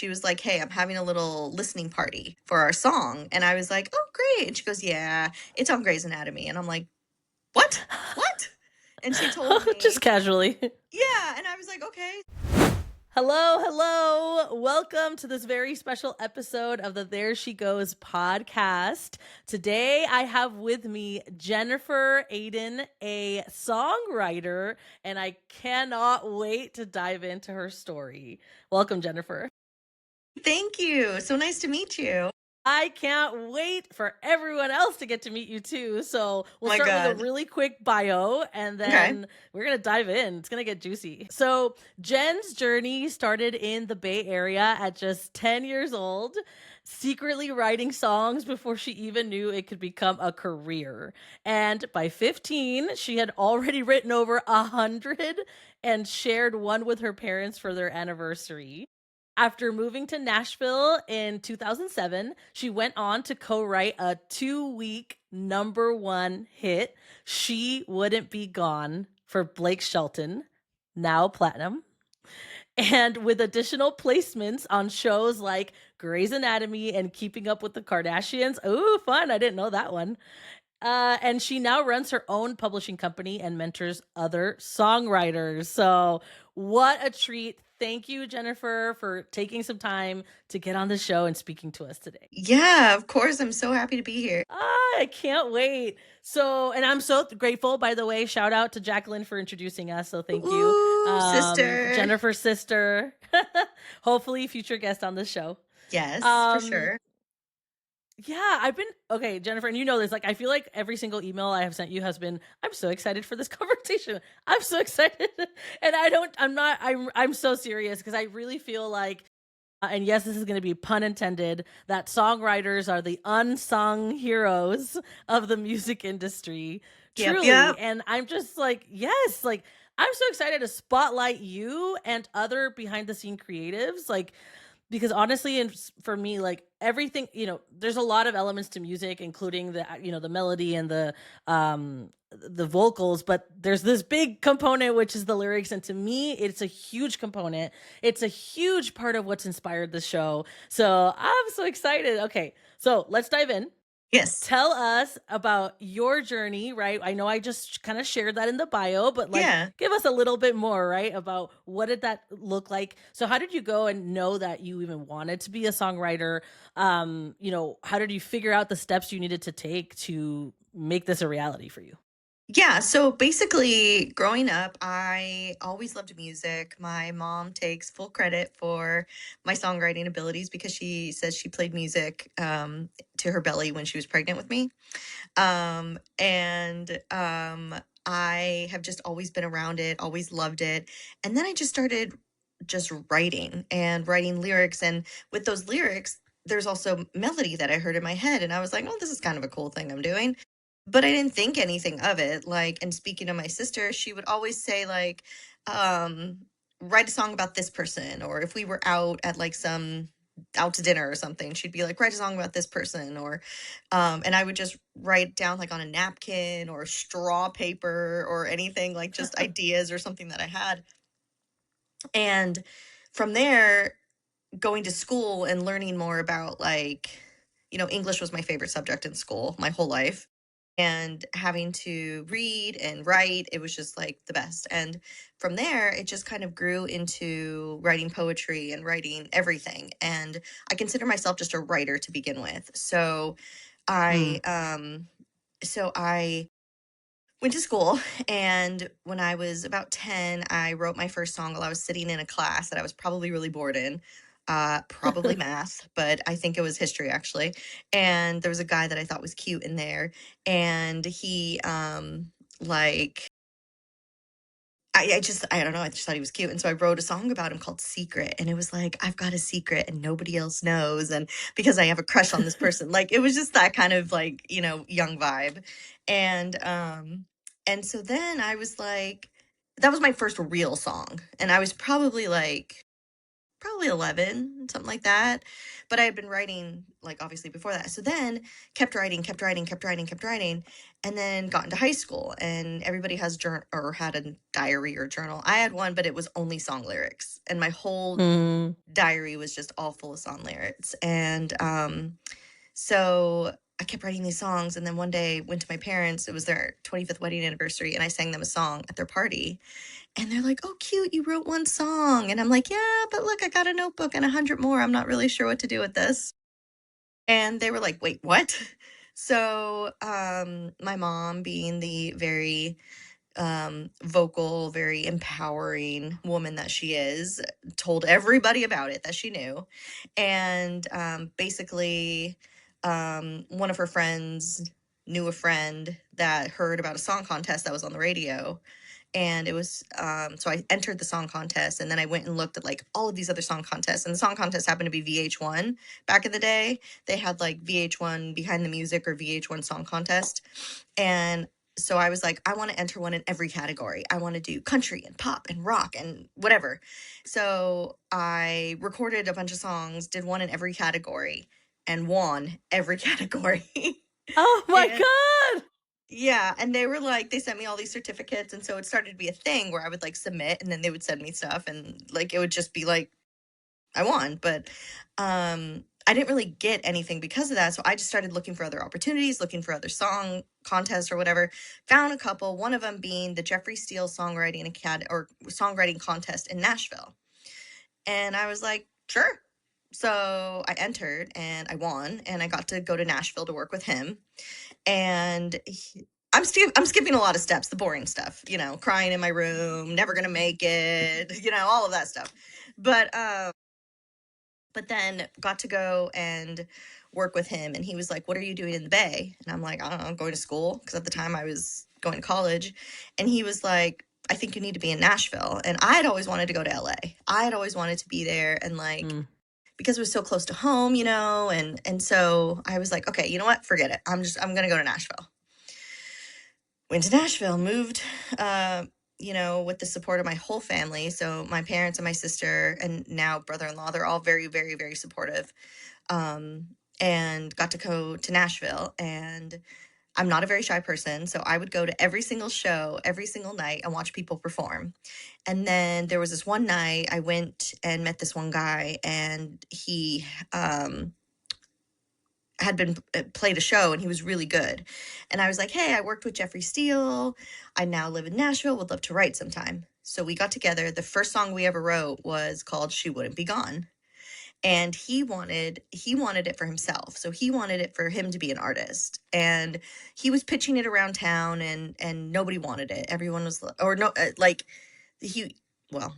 she was like, hey, I'm having a little listening party for our song. And I was like, oh, great. And she goes, yeah, it's on Grey's Anatomy. And I'm like, what? And she told Just me, casually. yeah. And I was like, okay. Hello. Welcome to this very special episode of the There She Goes podcast. Today I have with me Jennifer Adan, a songwriter, and I cannot wait to dive into her story. Welcome, Jennifer. Thank you. So nice to meet you. I can't wait for everyone else to get to meet you too. So we'll My start with a God. really quick bio and Okay. then we're going to dive in. It's going to get juicy. So Jen's journey started in the Bay Area at just 10 years old, secretly writing songs before she even knew it could become a career. And by 15, she had already written over 100 and shared one with her parents for their anniversary. After moving to Nashville in 2007, she went on to co-write a 2-week #1 hit, She Wouldn't Be Gone, for Blake Shelton, now platinum. And with additional placements on shows like Grey's Anatomy and Keeping Up with the Kardashians. Ooh, fun. I didn't know that one. And she now runs her own publishing company and mentors other songwriters. So, what a treat. Thank you, Jennifer, for taking some time to get on the show and speaking to us today. Yeah, of course. I'm so happy to be here. I can't wait. So, and I'm so grateful, by the way. Shout out to Jacqueline for introducing us. So, thank you. Ooh, sister. Jennifer's sister. Hopefully, future guest on the show. Yes, for sure. Yeah, okay, Jennifer, and you know this, like, I feel like every single email I have sent you has been, I'm so excited for this conversation. I'm so excited. And I'm so serious because I really feel like, and yes, this is going to be pun intended, that songwriters are the unsung heroes of the music industry. Truly. Yep. And I'm just like, yes, like, I'm so excited to spotlight you and other behind the scene creatives. Like, because honestly, and for me, like everything, there's a lot of elements to music, including the melody and the vocals, but there's this big component, which is the lyrics. And to me, it's a huge component. It's a huge part of what's inspired the show. So I'm so excited. Okay, so let's dive in. Yes. Tell us about your journey, right? I know I just kind of shared that in the bio, but give us a little bit more, right? About what did that look like? So how did you go and know that you even wanted to be a songwriter? How did you figure out the steps you needed to take to make this a reality for you? Yeah, so basically, growing up, I always loved music. My mom takes full credit for my songwriting abilities because she says she played music to her belly when she was pregnant with me. And I have just always been around it, always loved it. And then I just started just writing and writing lyrics. And with those lyrics, there's also melody that I heard in my head. And I was like, oh, this is kind of a cool thing I'm doing. But I didn't think anything of it. Like, and speaking to my sister, she would always say, like, um, write a song about this person. Or if we were out at like some out to dinner or something, she'd be like, write a song about this person. Or and I would just write down like on a napkin or straw paper or anything, like just ideas or something that I had. And from there, going to school and learning more about like, English was my favorite subject in school my whole life. And having to read and write, it was just like the best. And from there, it just kind of grew into writing poetry and writing everything. And I consider myself just a writer to begin with. So I went to school, and when I was about 10, I wrote my first song while I was sitting in a class that I was probably really bored in. Probably math, but I think it was history actually. And there was a guy that I thought was cute in there, and he like I don't know, I just thought he was cute. And so I wrote a song about him called Secret. And it was like, I've got a secret and nobody else knows. And because I have a crush on this person, like it was just that kind of like, young vibe. And so then I was like, that was my first real song. And I was probably like probably 11, something like that. But I had been writing, like, obviously before that. So then kept writing, kept writing, kept writing, kept writing, and then got into high school. And everybody has or had a diary or journal. I had one, but it was only song lyrics, and my whole Mm. diary was just all full of song lyrics. And so I kept writing these songs, and then one day went to my parents. It was their 25th wedding anniversary, and I sang them a song at their party. And they're like, "Oh, cute, you wrote one song." And I'm like, "Yeah, but look, I got a notebook and 100 more. I'm not really sure what to do with this." And they were like, "Wait, what?" So, my mom, being the very vocal, very empowering woman that she is, told everybody about it that she knew. And basically, one of her friends knew a friend that heard about a song contest that was on the radio. And it was, so I entered the song contest, and then I went and looked at like all of these other song contests. And the song contest happened to be VH1 back in the day. They had like VH1 Behind the Music or VH1 Song Contest. And so I was like, I want to enter one in every category. I want to do country and pop and rock and whatever. So I recorded a bunch of songs, did one in every category, and won every category. Oh my And god! yeah, and they were like, they sent me all these certificates, and so it started to be a thing where I would like submit, and then they would send me stuff, and like it would just be like I won. But I didn't really get anything because of that, so I just started looking for other opportunities, looking for other song contests or whatever. Found a couple, one of them being the Jeffrey Steele songwriting contest in Nashville. And I was like, sure. So I entered and I won, and I got to go to Nashville to work with him. And I'm skipping a lot of steps, the boring stuff, crying in my room, never gonna make it, all of that stuff. But then got to go and work with him, and he was like, "What are you doing in the Bay?" And I'm like, "I don't know, I'm going to school," because at the time I was going to college. And he was like, "I think you need to be in Nashville." And I had always wanted to go to LA. I had always wanted to be there, and like Mm. because it was so close to home, and so I was like, "Okay, you know what? Forget it. I'm gonna go to Nashville." Went to Nashville, moved, with the support of my whole family. So my parents and my sister and now brother-in-law, they're all very, very, very supportive. Um, and got to go to Nashville. And I'm not a very shy person, so I would go to every single show, every single night, and watch people perform. And then there was this one night I went and met this one guy, and he had been played a show, and he was really good. And I was like, "Hey, I worked with Jeffrey Steele. I now live in Nashville. Would love to write sometime." So we got together. The first song we ever wrote was called "She Wouldn't Be Gone." And he wanted it for himself. So he wanted it for him to be an artist. And he was pitching it around town, and nobody wanted it. Everyone was or no like he well,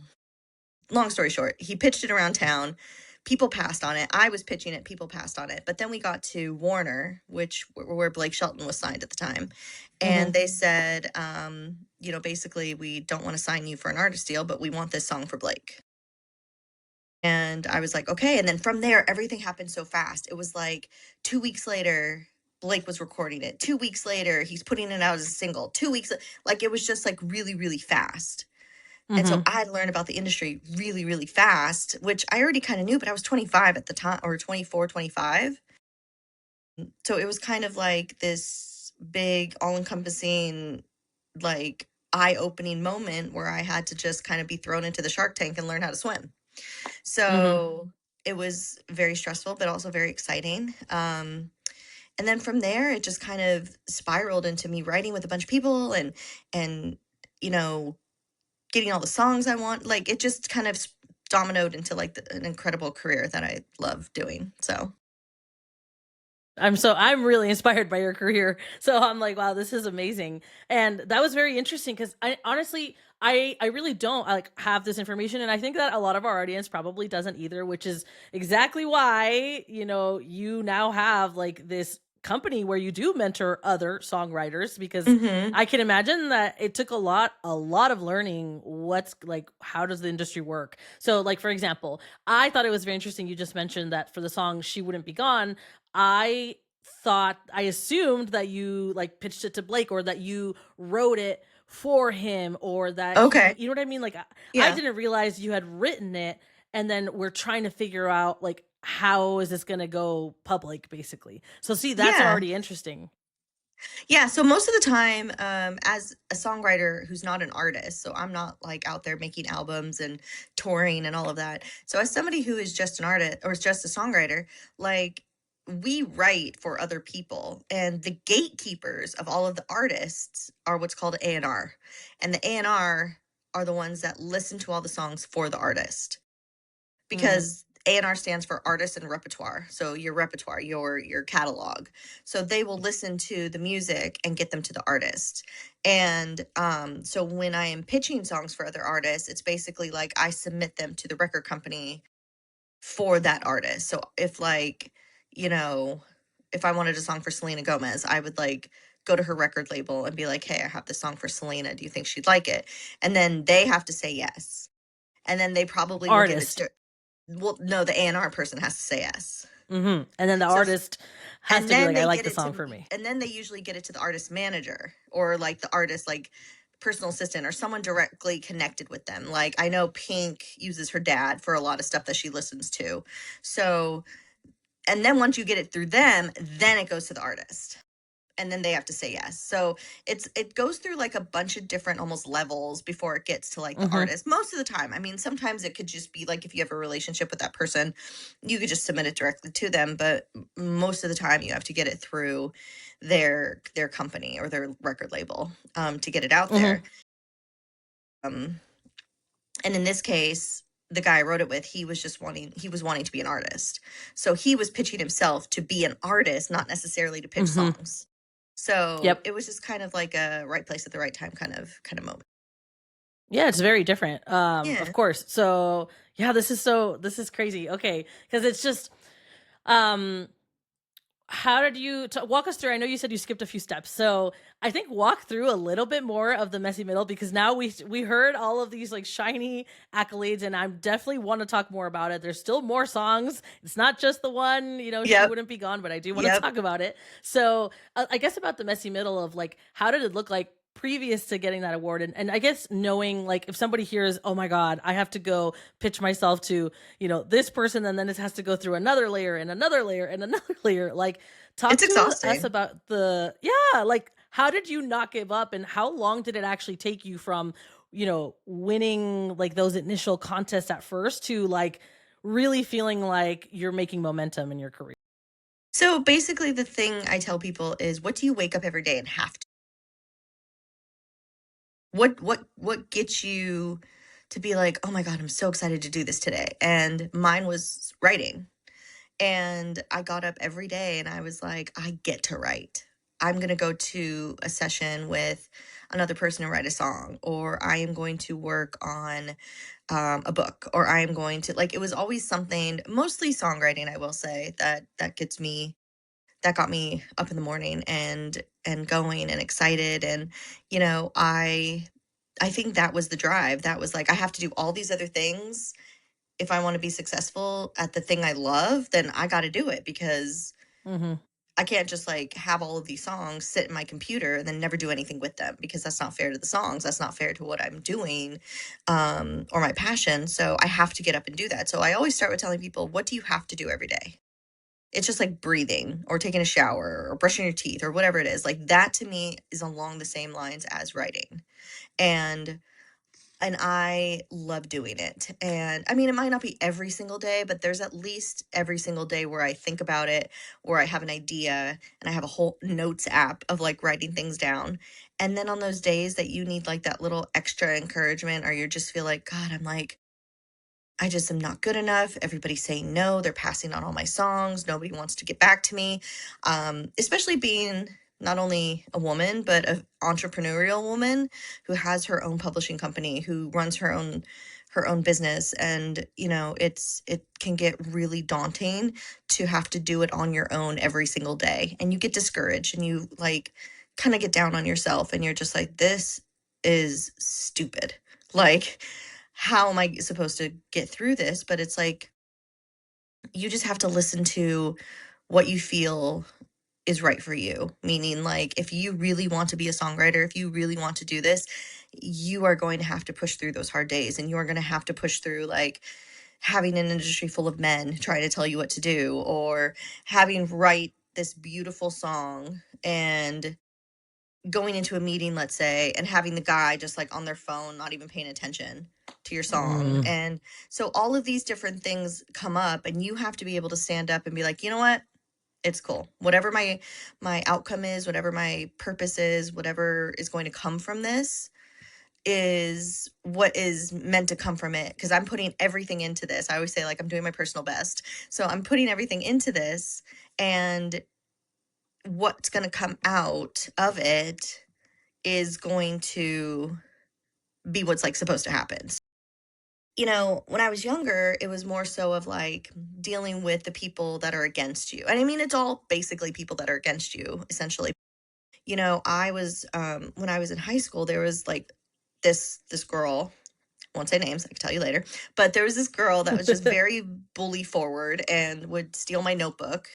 long story short, he pitched it around town. People passed on it. I was pitching it. People passed on it. But then we got to Warner, which where Blake Shelton was signed at the time, and Mhm. they said, basically, we don't want to sign you for an artist deal, but we want this song for Blake. And I was like, okay. And then from there, everything happened so fast. It was like 2 weeks later, Blake was recording it. 2 weeks later, he's putting it out as a single. 2 weeks, like it was just like really, really fast. And so Mhm. I had to learn about the industry really, really fast, which I already kind of knew, but I was 25 at the time, or 24, 25. So it was kind of like this big, all encompassing, like eye opening moment where I had to just kind of be thrown into the shark tank and learn how to swim. Mhm. So it was very stressful, but also very exciting. And then from there, it just kind of spiraled into me writing with a bunch of people, and you know getting all the songs I want. Like it just kind of dominoed into like an incredible career that I love doing. So I'm really inspired by your career. So I'm like, wow, this is amazing. And that was very interesting because I honestly I really don't like have this information. And I think that a lot of our audience probably doesn't either, which is exactly why, you now have like this company where you do mentor other songwriters because hmm I can imagine that it took a lot of learning what's like how does the industry work. So like for example, I thought it was very interesting you just mentioned that for the song She Wouldn't Be Gone, I assumed that you like pitched it to Blake or that you wrote it for him or that he, okay, you know what I mean? Like I yeah, didn't realize you had written it and then we're trying to figure out like how is this going to go public basically. So see, that's Yeah. already interesting. Yeah, so most of the time, as a songwriter who's not an artist, so I'm not like out there making albums and touring and all of that. So as somebody who is just an artist or is just a songwriter, like we write for other people, and the gatekeepers of all of the artists are what's called A&R. And the A&R are the ones that listen to all the songs for the artist, Mm, because A&R stands for artist and repertoire. So your repertoire, your catalog. So they will listen to the music and get them to the artist. And so when I am pitching songs for other artists, it's basically like I submit them to the record company for that artist. So if like, you know, if I wanted a song for Selena Gomez, I would like go to her record label and be like, "Hey, I have this song for Selena. Do you think she'd like it?" And then they have to say yes. And then they probably will give it artist. to, well, no, the A&R person has to say yes. And then the So, artist has and to be then like, I they like get the it song to, for me. and then they usually get it to the artist manager or like the artist, like personal assistant or someone directly connected with them. Like I know Pink uses her dad for a lot of stuff that she listens to. So, and then once you get it through them, then it goes to the artist, and then they have to say yes. So it goes through like a bunch of different almost levels before it gets to like the Mhm. artist. Most of the time, I mean, sometimes it could just be like if you have a relationship with that person, you could just submit it directly to them. But most of the time, you have to get it through their company or their record label to get it out Mhm. there. Um, and in this case, the guy I wrote it with, he was wanting to be an artist. So he was pitching himself to be an artist, not necessarily to pitch Mhm. songs. So Yep. it was just kind of like a right place at the right time kind of moment. Yeah, it's very different. Of Yeah. course. So, yeah, this is crazy. Okay, cuz it's just um how did you walk us through? I know you said you skipped a few steps. So, I think walk through a little bit more of the messy middle because now we heard all of these like shiny accolades and I definitely want to talk more about it. There's still more songs. It's not just the one, she Yep. wouldn't be gone, but I do want to Yep. talk about it. So, I guess about the messy middle of like how did it look like previous to getting that award and I guess knowing like if somebody hears, "Oh my god, I have to go pitch myself to this person and then it has to go through another layer and another layer and another layer." Like talk It's to us exhausting. about the yeah, like how did you not give up and how long did it actually take you from, winning like those initial contests at first to like really feeling like you're making momentum in your career? So basically the thing I tell people is, what do you wake up every day and have to? What gets you to be like, "Oh my god, I'm so excited to do this today." And mine was writing. And I got up every day and I was like, I get to write. I'm going to go to a session with another person and write a song, or I am going to work on a book, or I am going to, like, it was always something, mostly songwriting, I will say, that got me up in the morning and going and excited. And, I think that was the drive. That was like, I have to do all these other things if I want to be successful at the thing I love, then I got to do it, because Mhm. I can't just like have all of these songs sit in my computer and then never do anything with them, because that's not fair to the songs. That's not fair to what I'm doing, or my passion. So I have to get up and do that. So I always start with telling people, what do you have to do every day? It's just like breathing or taking a shower or brushing your teeth or whatever it is. Like that to me is along the same lines as writing. And I love doing it. And I mean, it might not be every single day, but there's at least every single day where I think about it, where I have an idea and I have a whole notes app of like writing things down. And then on those days that you need like that little extra encouragement, or you just feel like, God, I'm like, I just am not good enough. Everybody's saying no. They're passing on all my songs. Nobody wants to get back to me. Especially being not only a woman, but an entrepreneurial woman who has her own publishing company, who runs her own business. And, it can get really daunting to have to do it on your own every single day. And you get discouraged and you like kind of get down on yourself and you're just like, this is stupid. Like, how am I supposed to get through this? But it's like, you just have to listen to what you feel is right for you. Meaning, like, if you really want to be a songwriter, if you really want to do this, you are going to have to push through those hard days, and you are going to have to push through, like, having an industry full of men trying to tell you what to do, or having write this beautiful song and going into a meeting, let's say, and having the guy just like on their phone, not even paying attention to your song. Mm. And so all of these different things come up, and you have to be able to stand up and be like, you know what? It's cool. Whatever my outcome is, whatever my purpose is, whatever is going to come from this is what is meant to come from it, because I'm putting everything into this. I always say, like, I'm doing my personal best. So I'm putting everything into this, and what's going to come out of it is going to be what's like supposed to happen. You know, when I was younger, it was more so of like dealing with the people that are against you. And I mean, it's all basically people that are against you, essentially. You know, I was when I was in high school, there was like this girl, I won't say names, I can tell you later, but there was this girl that was just very bully forward and would steal my notebook,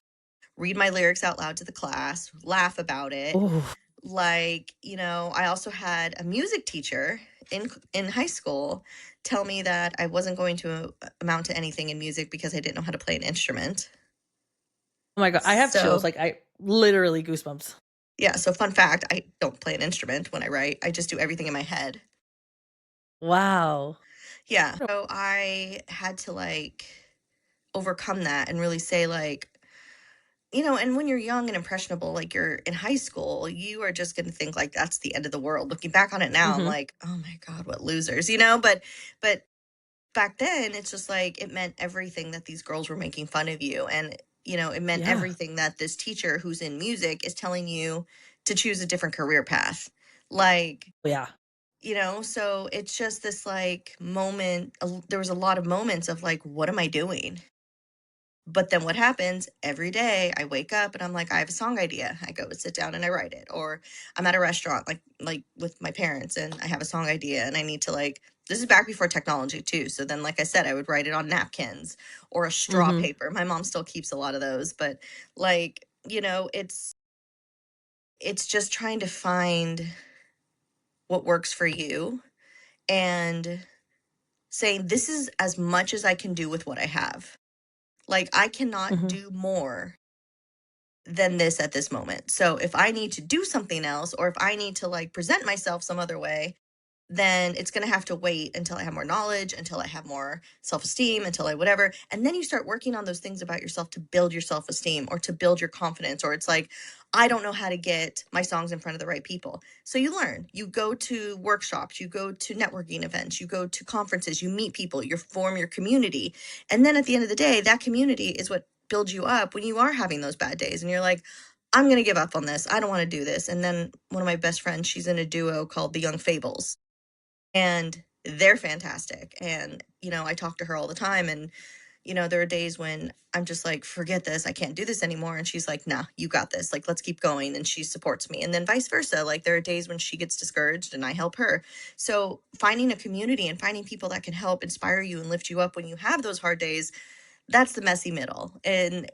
read my lyrics out loud to the class, laugh about it. Oh Like, you know, I also had a music teacher in high school tell me that I wasn't going to amount to anything in music because I didn't know how to play an instrument. my god, I have chills. So, Like I literally goosebumps. yeah, so fun fact, I don't play an instrument when I write. I just do everything in my head. Wow. Yeah. So I had to like overcome that and really say like, you know, and when you're young and impressionable, like you're in high school, you are just going to think like that's the end of the world. Looking back on it now, I'm Mhm. like, oh my God, what losers, you know? But back then, it's just like it meant everything that these girls were making fun of you. And, you know, it meant Yeah. everything that this teacher who's in music is telling you to choose a different career path. Like, Yeah. you know, so it's just this like moment. There was a lot of moments of like, what am I doing? But then what happens every day, I wake up and I'm like, I have a song idea. I go sit down and I write it. Or I'm at a restaurant like with my parents and I have a song idea and I need to like, this is back before technology too. So then like I said, I would write it on napkins or a straw Mhm. paper. My mom still keeps a lot of those, but like, you know, it's just trying to find what works for you and saying this is as much as I can do with what I have. Like I cannot Mhm. do more than this at this moment. So if I need to do something else or if I need to like present myself some other way, then it's going to have to wait until I have more knowledge, until I have more self esteem, until I whatever. And then you start working on those things about yourself to build your self esteem or to build your confidence. Or it's like, I don't know how to get my songs in front of the right people. So you learn, you go to workshops, you go to networking events, you go to conferences, you meet people, you form your community. And then at the end of the day, that community is what builds you up when you are having those bad days. And you're like, I'm going to give up on this. I don't want to do this. And then one of my best friends, she's in a duo called the Young Fables and they're fantastic. And, you know, I talk to her all the time. And, you know, there are days when I'm just like, forget this. I can't do this anymore. And she's like, nah, you got this. Like, let's keep going. And she supports me. And then vice versa. Like, there are days when she gets discouraged and I help her. So finding a community and finding people that can help inspire you and lift you up when you have those hard days, that's the messy middle. And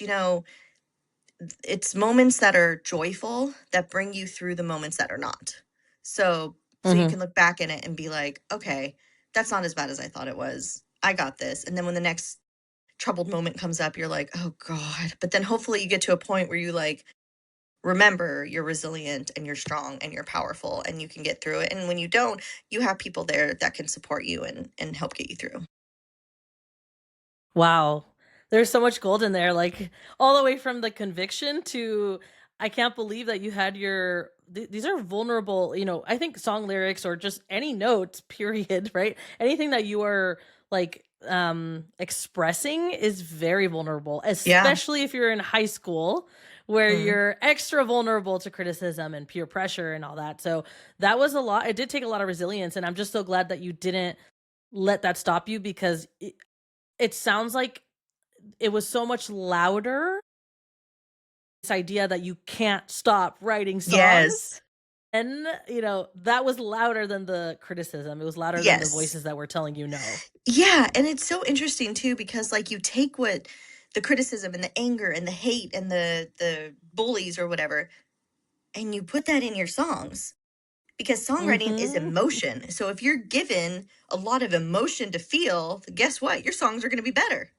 you know, it's moments that are joyful that bring you through the moments that are not. So you Mhm. can look back in it and be like, okay, that's not as bad as I thought it was. I got this. And then when the next troubled moment comes up, you're like, oh God. But then hopefully you get to a point where you like remember you're resilient and you're strong and you're powerful and you can get through it. And when you don't, you have people there that can support you and help get you through. Wow. There's so much gold in there, like, all the way from the conviction to, I can't believe that you had your these are vulnerable, I think song lyrics or just any notes, period, right? Anything that you are, like, expressing is very vulnerable, Yeah. especially if you're in high school where Mm. you're extra vulnerable to criticism and peer pressure and all that. So, that was a lot. It did take a lot of resilience, and I'm just so glad that you didn't let that stop you because it sounds like it was so much louder, this idea that you can't stop writing songs, Yes. and, that was louder than the criticism, it was louder than the Yes. voices that were telling you no. Yeah, and it's so interesting too because like you take what the criticism and the anger and the hate and the bullies or whatever and you put that in your songs because songwriting is Mhm. emotion. So if you're given a lot of emotion to feel, guess what? Your songs are going to be better.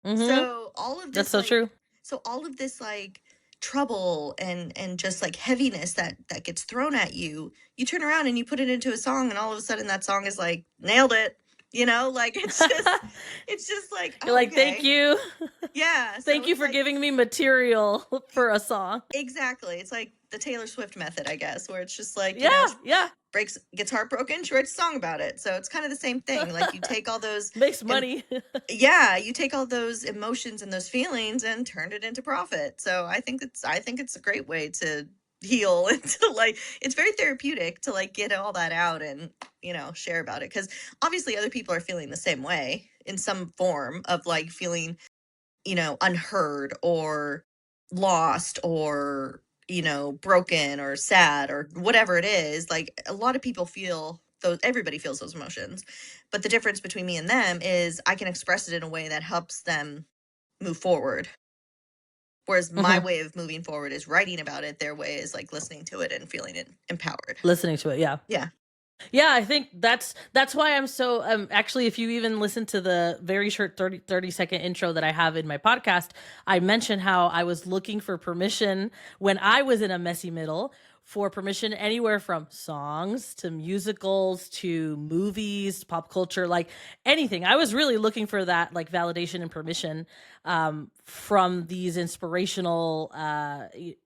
Mhm. So all of That's this so like true. so all of this like trouble and just like heaviness that gets thrown at you, you turn around and you put it into a song and all of a sudden that song is like nailed it. You know, like it's just like, You're oh, like, "Thank okay. you. Yeah, so Thank you it's for like giving me material for a song." exactly. It's like the Taylor Swift method, I guess, where it's just like, Yeah, yeah. gets heartbroken, she writes a song about it. So it's kind of the same thing. Like you take all those Makes em- money. yeah, you take all those emotions and those feelings and turn it into profit. So I think it's a great way to heal and to like it's very therapeutic to like get all that out and share about it because obviously other people are feeling the same way in some form of like feeling unheard or lost or broken or sad or whatever it is. Like a lot of people feel those, everybody feels those emotions, but the difference between me and them is I can express it in a way that helps them move forward, whereas my Mhm. way of moving forward is writing about it, their way is like listening to it and feeling it empowered. Listening to it, yeah. Yeah. Yeah, I think that's why I'm so actually if you even listen to the very short 30-second intro that I have in my podcast, I mentioned how I was looking for permission when I was in a messy middle for permission anywhere from songs to musicals to movies, pop culture, like anything. I was really looking for that like validation and permission from these inspirational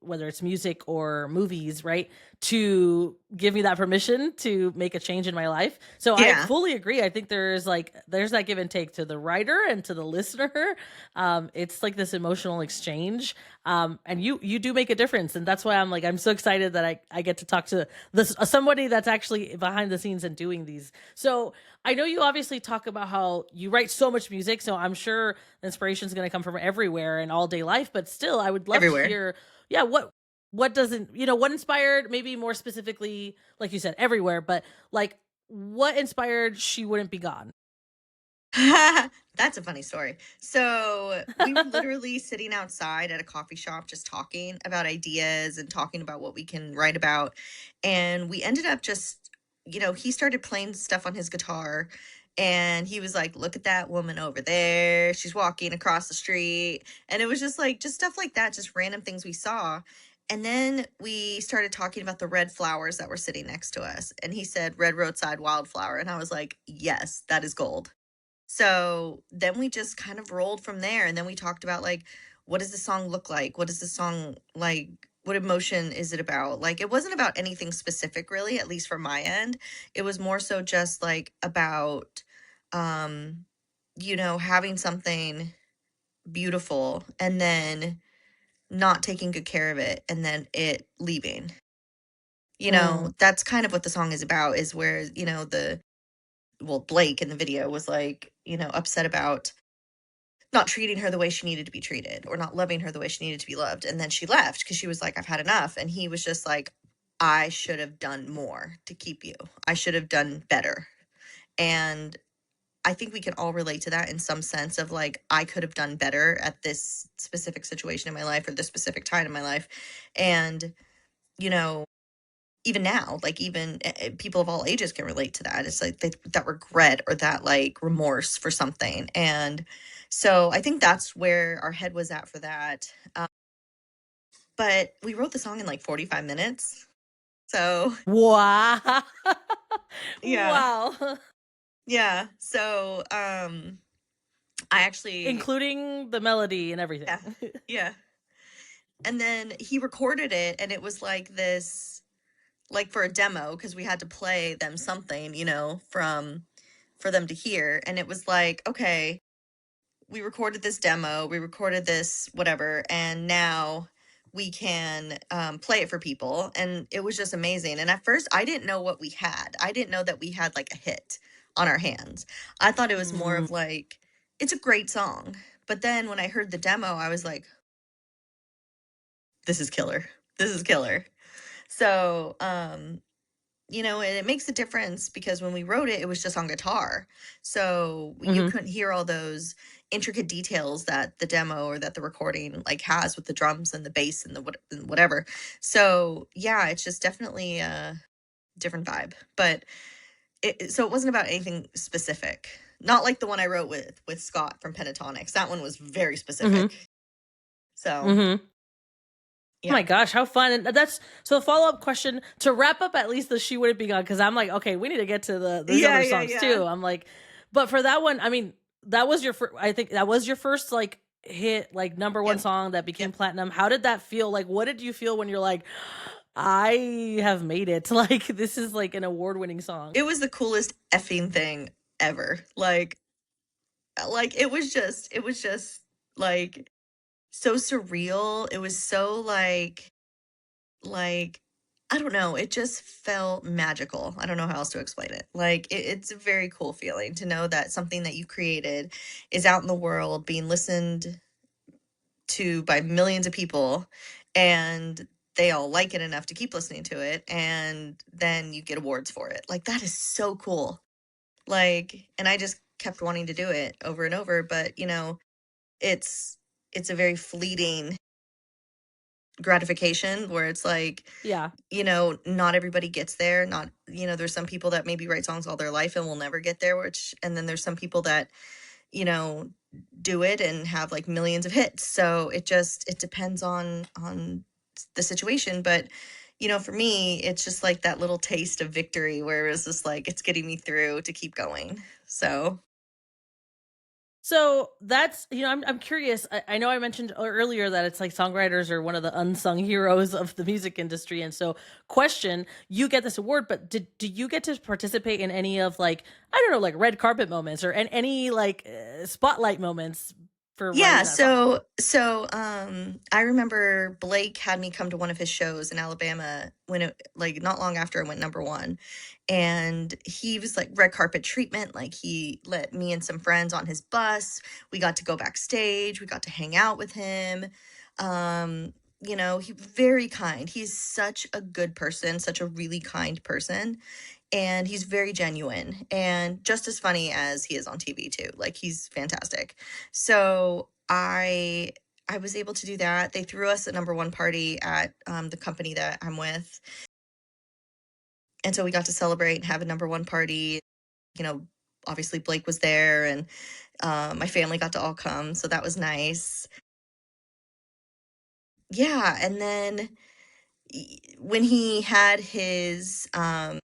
whether it's music or movies, right? To give me that permission to make a change in my life. So I Yeah. fully agree. I think there's that give and take to the writer and to the listener. It's like this emotional exchange. And you do make a difference. And that's why I'm so excited that I get to talk to this somebody that's actually behind the scenes and doing these. So I know you obviously talk about how you write so much music. So I'm sure the inspiration is going to come from everywhere in all day life. But still, I would love to Everywhere. hear, yeah, what doesn't what inspired, maybe more specifically, like you said, everywhere, but like what inspired She Wouldn't Be Gone? That's a funny story. So we were literally sitting outside at a coffee shop just talking about ideas and talking about what we can write about. And we ended up just, he started playing stuff on his guitar and he was like, look at that woman over there. She's walking across the street. And it was just like, just stuff like that, just random things we saw. And then we started talking about the red flowers that were sitting next to us. And he said, red roadside wildflower. And I was like, yes, that is gold. So then we just kind of rolled from there. And then we talked about like, what does the song look like? What is the song like? What emotion is it about? Like, it wasn't about anything specific, really, at least from my end. It was more so just like about, um, having something beautiful and then not taking good care of it and then it leaving. Mm, That's kind of what the song is about, is where, Blake in the video was like, upset about not treating her the way she needed to be treated or not loving her the way she needed to be loved. And then she left because she was like, I've had enough. And he was just like, I should have done more to keep you. I should have done better. And I think we can all relate to that in some sense of like, I could have done better at this specific situation in my life or this specific time in my life. And, you know, even now, like even people of all ages can relate to that. It's like that regret or that like remorse for something. And so I think that's where our head was at for that. But we wrote the song in like 45 minutes. So wow. yeah, Wow. yeah. So I actually, Including the melody and everything. yeah, yeah. And then he recorded it and it was like this, like for a demo, because we had to play them something, for them to hear. And it was like, okay, we recorded this demo, we recorded this whatever, and now we can play it for people. And it was just amazing. And at first, I didn't know what we had. I didn't know that we had like a hit on our hands. I thought it was more Mm, of like, it's a great song. But then when I heard the demo, I was like, this is killer. This is killer. So, and it makes a difference because when we wrote it, it was just on guitar. So you mhm. couldn't hear all those intricate details that the demo or that the recording like has with the drums and the bass and the whatever. So yeah, it's just definitely different vibe. But so it wasn't about anything specific. Not like the one I wrote with Scott from Pentatonics. That one was very Mhm. specific. So Mhm. Oh my yeah, gosh, how fun. And that's so a follow-up question to wrap up at least the She Wouldn't Be Gone, because I'm like, okay, we need to get to these yeah, other yeah, songs yeah. too. I'm like, but for that one, I mean, that was your first, I think that was your first like hit, like number one Yep, song that became yep. platinum. How did that feel? Like, what did you feel when you're like, I have made it? Like, this is like an award-winning song. It was the coolest effing thing ever. Like it was just like so surreal. It was so like I don't know, it just felt magical. I don't know how else to explain it. Like it's a very cool feeling to know that something that you created is out in the world being listened to by millions of people, and they all like it enough to keep listening to it, and then you get awards for it. Like that is so cool. Like, and I just kept wanting to do it over and over, but it's it's a very fleeting gratification where it's like, Yeah. not everybody gets there. Not, there's some people that maybe write songs all their life and will never get there, and then there's some people that, you know, do it and have like millions of hits. So it depends on the situation. But, for me, it's just like that little taste of victory where it's just like, it's getting me through to keep going. So So that's, I'm curious. I know I mentioned earlier that it's like songwriters are one of the unsung heroes of the music industry. And so, question, you get this award, but do you get to participate in any of like, I don't know, like red carpet moments or any like spotlight moments for yeah, writing that song? I remember Blake had me come to one of his shows in Alabama when it like not long after I went number one. And he was like red carpet treatment. Like he let me and some friends on his bus. We got to go backstage, we got to hang out with him. He very kind. He's such a good person, such a really kind person, and he's very genuine and just as funny as he is on TV too. Like he's fantastic. So I was able to do that. They threw us a number one party at the company that I'm with, and so we got to celebrate and have a number one party. You know, Obviously Blake was there, and my family got to all come, so that was nice. Yeah, and then when he had his, I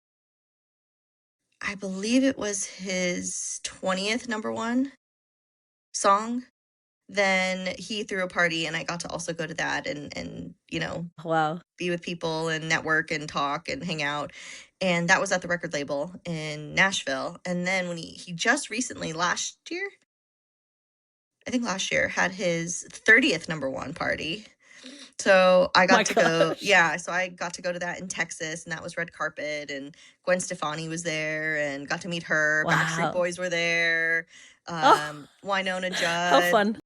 believe it was his 20th number one song, then he threw a party and I got to also go to that and Wow. be with people and network and talk and hang out. And that was at the record label in Nashville. And then when he just recently last year, I think last year, had his 30th number one party. So I My got to go, gosh. yeah. So I got to go to that in Texas, and that was red carpet. And Gwen Stefani was there, and got to meet her. Backstreet Wow. Boys were there. Oh, Winona how Judd. fun.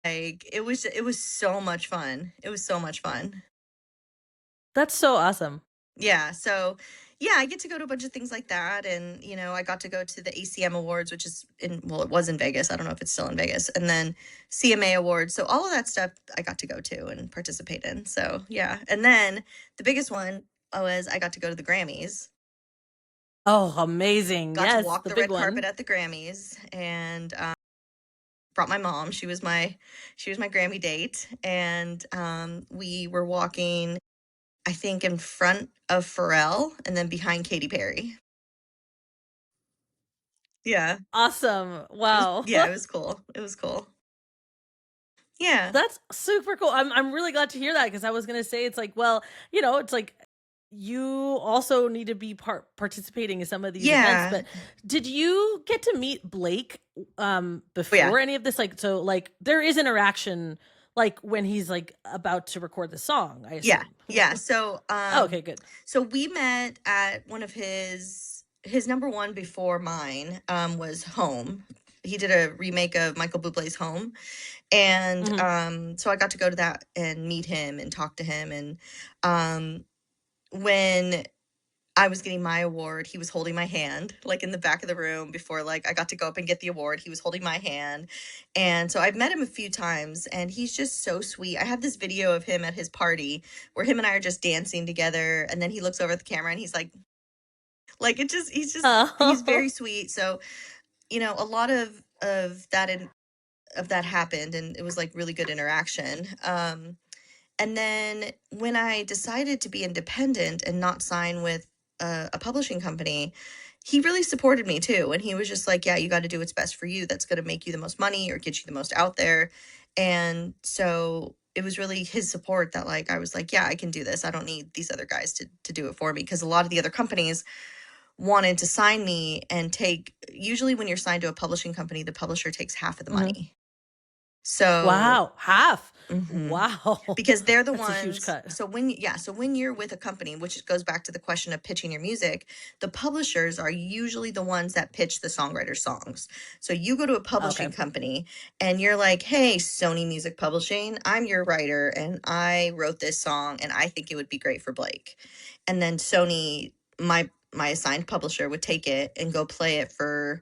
Like it was so much fun. It was so much fun. That's so awesome. Yeah. So yeah, I get to go to a bunch of things like that, and I got to go to the ACM Awards, which is it was in Vegas. I don't know if it's still in Vegas, and then CMA Awards. So all of that stuff I got to go to and participate in. So yeah, and then the biggest one was I got to go to the Grammys. Oh, amazing. Got to Yes, walk the the big red one. carpet at the Grammys, and brought my mom. She was my Grammy date, and we were walking, I think, in front of Pharrell and then behind Katy Perry. Yeah. Awesome. It was Wow. yeah, it was cool. It was cool. Yeah. That's super cool. I'm really glad to hear that, because I was gonna say it's like, well, it's like you also need to be participating in some of these events. Yeah. But did you get to meet Blake Oh, yeah. before any of this? Like, so like there is interaction like when he's like about to record the song, I Yeah. assume. Yeah. So, Oh, okay, good. so we met at one of his number one before mine, was Home. He did a remake of Michael Bublé's Home. And, Hmm. so I got to go to that and meet him and talk to him. And, when I was getting my award, he was holding my hand, like, in the back of the room before, like, I got to go up and get the award. He was holding my hand. And so I've met him a few times, and he's just so sweet. I have this video of him at his party where him and I are just dancing together, and then he looks over at the camera and he's like, Like it just he's very Oh. sweet. So, a lot of that happened, and it was like really good interaction. And then when I decided to be independent and not sign with a publishing company, he really supported me too. And he was just like, yeah, you got to do what's best for you. That's going to make you the most money or get you the most out there. And so it was really his support that like I was like, yeah, I can do this. I don't need these other guys to do it for me, because a lot of the other companies wanted to sign me and take, usually when you're signed to a publishing company, the publisher takes half of the Mhm. money. So Wow, half. mhm. Wow. Because they're the That's a huge ones, cut. so when you're with a company, which goes back to the question of pitching your music, the publishers are usually the ones that pitch the songwriter songs. So you go to a publishing Okay. company and you're like, "Hey, Sony Music Publishing, I'm your writer and I wrote this song and I think it would be great for Blake." And then Sony, my assigned publisher, would take it and go play it for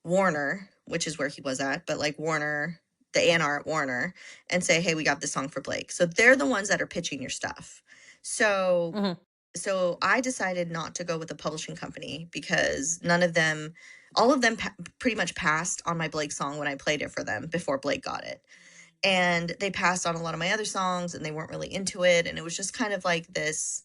Warner, which is where he was at, but like Warner, the A&R at Warner, and say, "Hey, we got this song for Blake." So they're the ones that are pitching your stuff. So Mhm. I decided not to go with a publishing company because none of them, all of them pretty much passed on my Blake song when I played it for them before Blake got it. And they passed on a lot of my other songs and they weren't really into it, and it was just kind of like this,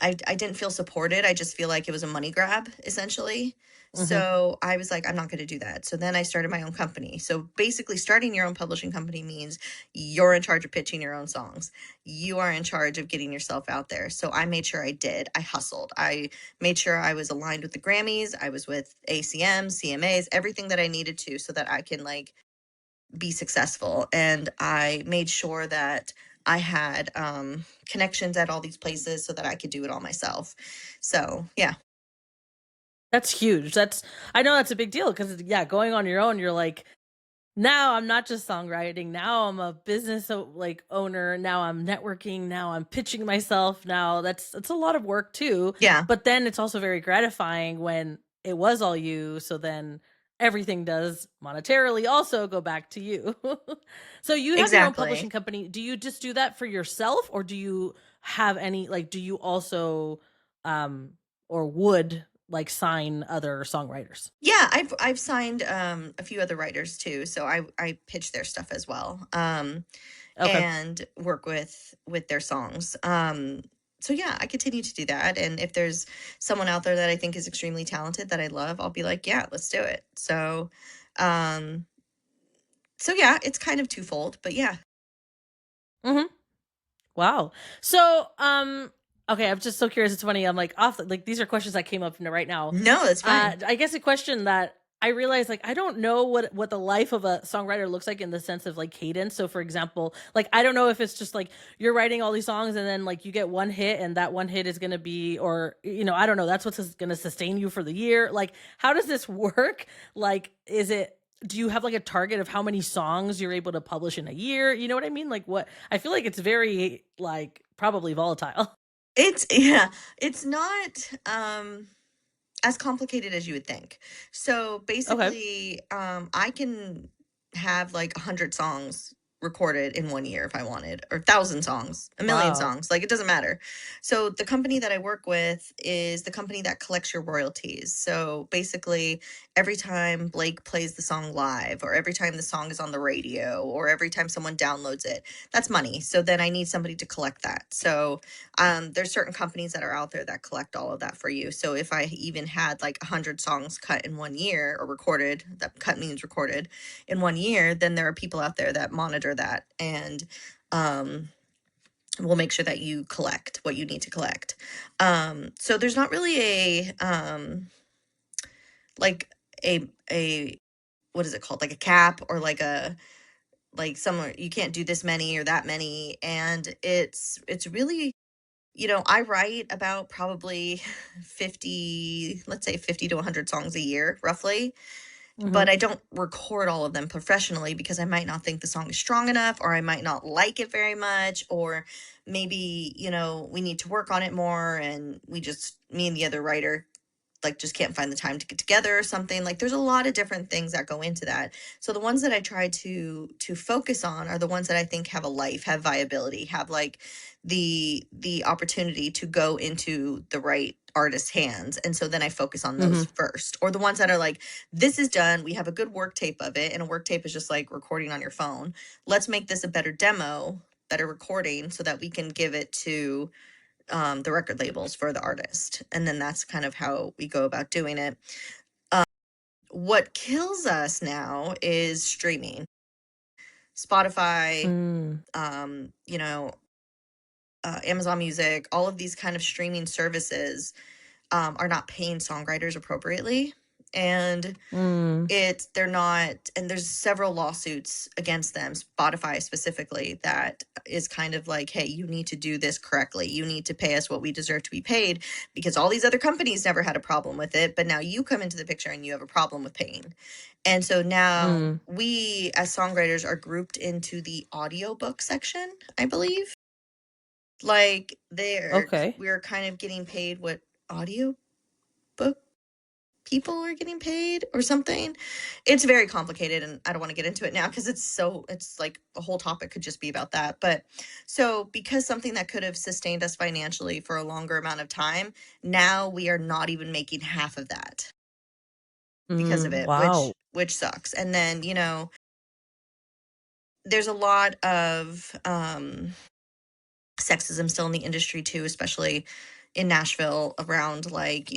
I didn't feel supported. I just feel like it was a money grab, essentially. Mhm. So I was like, I'm not going to do that. So then I started my own company. So basically, starting your own publishing company means you're in charge of pitching your own songs. You are in charge of getting yourself out there. So I made sure I did. I hustled. I made sure I was aligned with the Grammys. I was with ACM, CMAs, everything that I needed to so that I can like be successful. And I made sure that I had connections at all these places so that I could do it all myself. So, yeah. That's huge. I know that's a big deal because yeah, going on your own, you're like, now I'm not just songwriting. Now I'm a business owner. Now I'm networking. Now I'm pitching myself. Now that's a lot of work too. Yeah, But then it's also very gratifying when it was all you. So then everything does monetarily also go back to you. So you have your own publishing exactly. company. Do you just do that for yourself, or do you have any like? Do you also um or would like sign other songwriters? Yeah, I've signed a few other writers too. So I pitch their stuff as well. Okay. And work with their songs. So yeah, I continue to do that. And if there's someone out there that I think is extremely talented that I love, I'll be like, yeah, let's do it. Um so yeah, it's kind of twofold, but yeah. Mhm. Wow. So, okay, I'm just so curious. It's funny. I'm like like these are questions that came up right now. No, that's fine. I guess a question that I realized like I don't know what the life of a songwriter looks like in the sense of like cadence. So for example, like I don't know if it's just like you're writing all these songs and then like you get one hit and that one hit is going to be, or I don't know, that's what's going to sustain you for the year. Like how does this work? Like do you have like a target of how many songs you're able to publish in a year? You know what I mean? Like what I feel like it's very like probably volatile. It's yeah, it's not as complicated as you would think. So Okay. basically, I can have like 100 songs recorded in 1 year if I wanted, or 1,000 songs, a million Wow. songs. Like it doesn't matter. So the company that I work with is the company that collects your royalties. So basically, every time Blake plays the song live, or every time the song is on the radio, or every time someone downloads it, that's money. So then I need somebody to collect that. So there's certain companies that are out there that collect all of that for you. So if I even had like 100 songs cut in 1 year, or recorded, that cut means recorded in 1 year, then there are people out there that monitor that and um will make sure that you collect what you need to collect. So there's not really like a what is it called, like a cap, or like a, like somewhere you can't do this many or that many. And it's really, I write about probably 50, let's say 50 to 100 songs a year, roughly. But Mhm. I don't record all of them professionally because I might not think the song is strong enough, or I might not like it very much, or maybe, we need to work on it more. And me and the other writer like just can't find the time to get together or something. Like there's a lot of different things that go into that. So the ones that I try to focus on are the ones that I think have a life, have viability, have like the opportunity to go into the right artist's hands. And so then I focus on those Mhm. first. Or the ones that are like, this is done, we have a good work tape of it, and a work tape is just like recording on your phone. Let's make this a better demo, better recording, so that we can give it to the record labels for the artist. And then that's kind of how we go about doing it. What kills us now is streaming. Spotify, Mm. you know, Amazon Music, all of these kind of streaming services are not paying songwriters appropriately. And Mm. they're not, and there's several lawsuits against them, Spotify specifically, that is kind of like, hey, you need to do this correctly, you need to pay us what we deserve to be paid, because all these other companies never had a problem with it, but now you come into the picture and you have a problem with paying. And so now Mm. we as songwriters are grouped into the audiobook section, I believe. Like Okay. we're kind of getting paid what audiobook people are getting paid or something. It's very complicated and I don't want to get into it now because it's like a whole topic could just be about that. But so because something that could have sustained us financially for a longer amount of time, now we are not even making half of that because of Mm. it, Wow. which sucks. And then, there's a lot of sexism still in the industry too, especially in Nashville around like,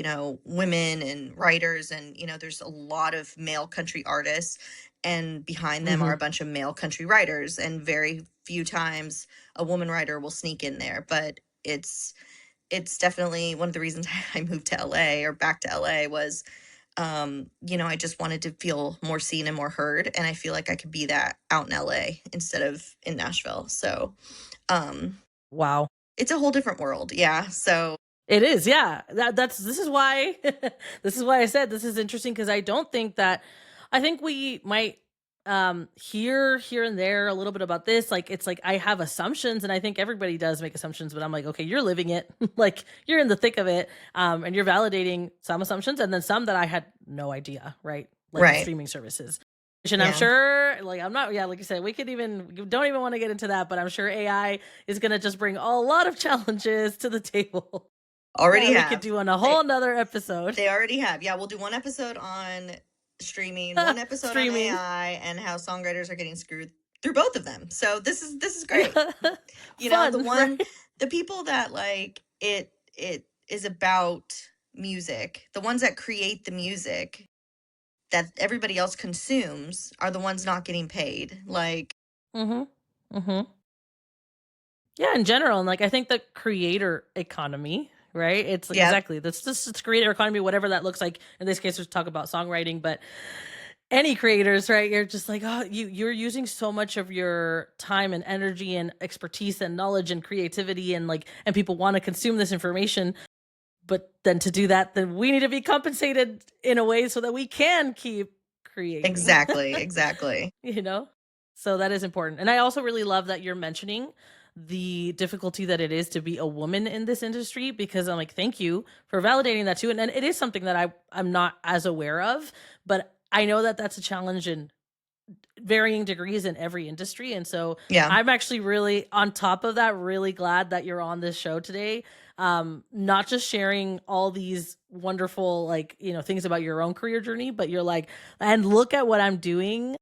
women and writers. And, there's a lot of male country artists, and behind them are a Mhm. bunch of male country writers. And very few times a woman writer will sneak in there. But it's definitely one of the reasons I moved to LA or back to LA was, I just wanted to feel more seen and more heard. And I feel like I could be that out in LA instead of in Nashville. So, um, Wow. it's a whole different world. Yeah. So, It is, yeah. This is why this is why I said this is interesting because I think we might hear here and there a little bit about this. Like it's like I have assumptions and I think everybody does make assumptions, but I'm like, okay, you're living it. Like you're in the thick of it. And you're validating some assumptions and then some that I had no idea, right? Like the right. streaming services. And I'm Yeah. sure, like, I'm not, yeah, like you said, we don't even want to get into that, but I'm sure AI is going to just bring a lot of challenges to the table. Already We could have. do on a They, whole nother episode. they already have. Yeah. We'll do one episode on streaming, one episode on Streaming. AI, and how songwriters are getting screwed through both of them. So this is great. The Fun, one, right? the people that like it is about music, the ones that create the music that everybody else consumes are the ones not getting paid. Like, Mhm. Mhm. Yeah, in general, and like I think the creator economy, right? It's like yep, exactly that's just it's creator economy, whatever that looks like. In this case, we're talking about songwriting, but any creators, right? You're just like, oh, you're using so much of your time and energy and expertise and knowledge and creativity and like and people want to consume this information. But then to do that, then we need to be compensated in a way so that we can keep creating. exactly, exactly. You know? So that is important. And I also really love that you're mentioning the difficulty that it is to be a woman in this industry because I'm like, thank you for validating that too. And it is something that I'm not as aware of, but I know that that's a challenge in varying degrees in every industry. And so Yeah, I'm actually really on top of that, really glad that you're on this show today. Not just sharing all these wonderful, like, things about your own career journey, but you're like, and look at what I'm doing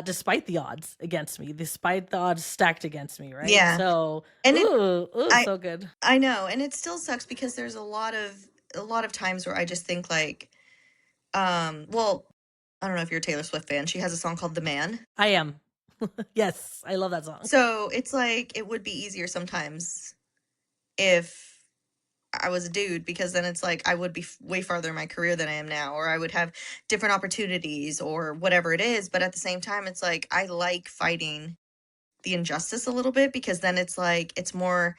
despite the odds against me, despite the odds stacked against me. Right. yeah. So, And ooh, I, so good. I know, and it still sucks because there's a lot of times where I just think like, well, I don't know if you're a Taylor Swift fan. She has a song called "The Man." I am. Yes. I love that song. So it's like it would be easier sometimes if I was a dude, because then it's like I would be way farther in my career than I am now, or I would have different opportunities or whatever it is. But at the same time, it's like I like fighting the injustice a little bit, because then it's like it's more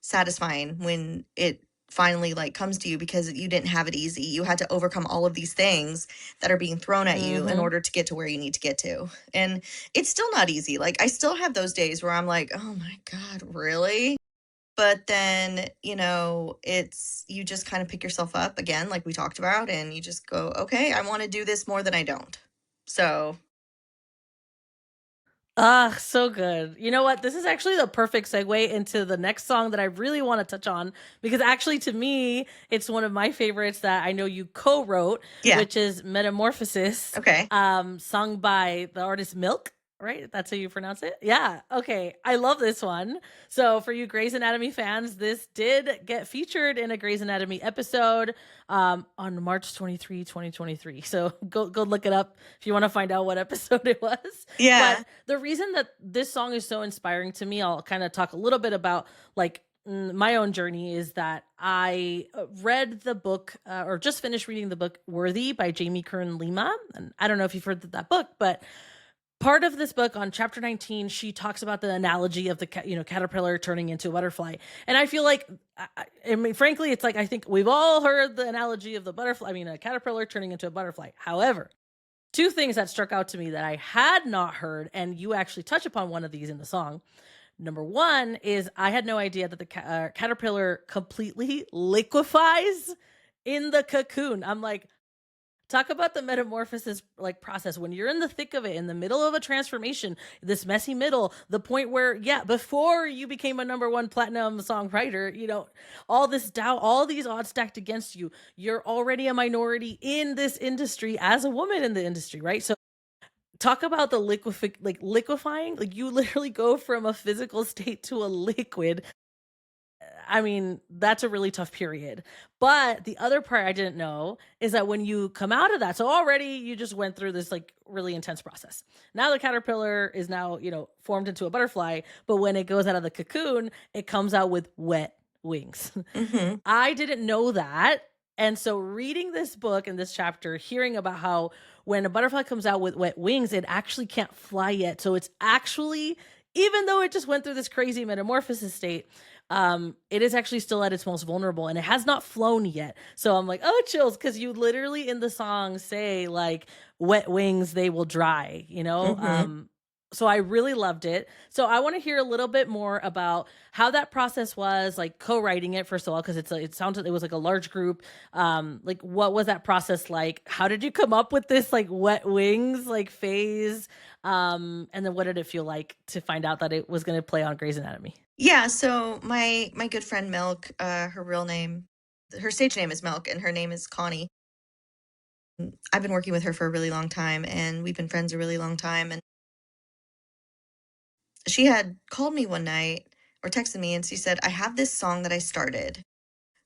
satisfying when it finally like comes to you, because you didn't have it easy. You had to overcome all of these things that are being thrown at you in Hmm. order to get to where you need to get to. And it's still not easy. Like I still have those days where I'm like, "Oh my god, really?" But then, it's you just kind of pick yourself up again, like we talked about, and you just go, okay, I want to do this more than I don't. So, Ah, so good. You know what? This is actually the perfect segue into the next song that I really want to touch on because actually, to me, it's one of my favorites that I know you co-wrote, yeah. which is "Metamorphosis," Okay. sung by the artist Milk. Right? That's how you pronounce it? Yeah. Okay. I love this one. So, for you Grey's Anatomy fans, this did get featured in a Grey's Anatomy episode on March 23, 2023. So, go look it up if you want to find out what episode it was. But Yeah. the reason that this song is so inspiring to me, I'll kind of talk a little bit about like my own journey is that I read the book or just finished reading the book Worthy by Jamie Kern Lima. And I don't know if you've heard that book, but part of this book on chapter 19 she talks about the analogy of the caterpillar turning into a butterfly, and I feel like I mean frankly it's like I think we've all heard the analogy of the butterfly, I mean a caterpillar turning into a butterfly. However, two things that struck out to me that I had not heard, and you actually touch upon one of these in the song. Number one is I had no idea that the caterpillar completely liquefies in the cocoon. I'm like, talk about the metamorphosis like process when you're in the thick of it, in the middle of a transformation, this messy middle, the point where, yeah, before you became a number one platinum songwriter, all this doubt, all these odds stacked against you, you're already a minority in this industry as a woman in the industry, right? So talk about the liquefying, like you literally go from a physical state to a liquid. I mean, that's a really tough period. But the other part I didn't know is that when you come out of that, so already you just went through this like really intense process. Now the caterpillar is now, formed into a butterfly, but when it goes out of the cocoon, it comes out with wet wings. Mm-hmm. I didn't know that. And so reading this book and this chapter, hearing about how when a butterfly comes out with wet wings, it actually can't fly yet. So it's actually, even though it just went through this crazy metamorphosis state, it is actually still at its most vulnerable and it has not flown yet. So I'm like, oh, chills, because you literally in the song say like wet wings, they will dry, Mm-hmm. so I really loved it. So I want to hear a little bit more about how that process was, like co-writing it first of all, because it sounded it was like a large group. Like what was that process like? How did you come up with this like wet wings like phase? And then what did it feel like to find out that it was going to play on Grey's Anatomy? Yeah. So my good friend Milk, her stage name is Milk, and her name is Connie. I've been working with her for a really long time, and we've been friends a really long time. And she had called me one night or texted me, and she said, I have this song that I started,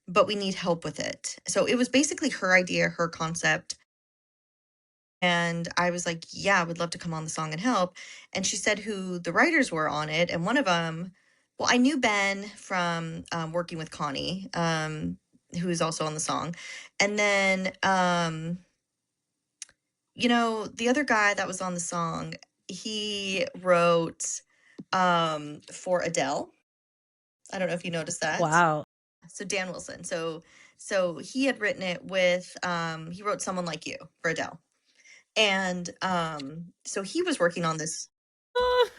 but we need help with it. So it was basically her idea, her concept. And I was like, yeah, I would love to come on the song and help. And she said who the writers were on it. And one of them, well, I knew Ben from working with Connie, who is also on the song. And then, the other guy that was on the song, he wrote for Adele. I don't know if you noticed that. Wow. So Dan Wilson. So he had written it with he wrote Someone Like You for Adele. And so he was working on this.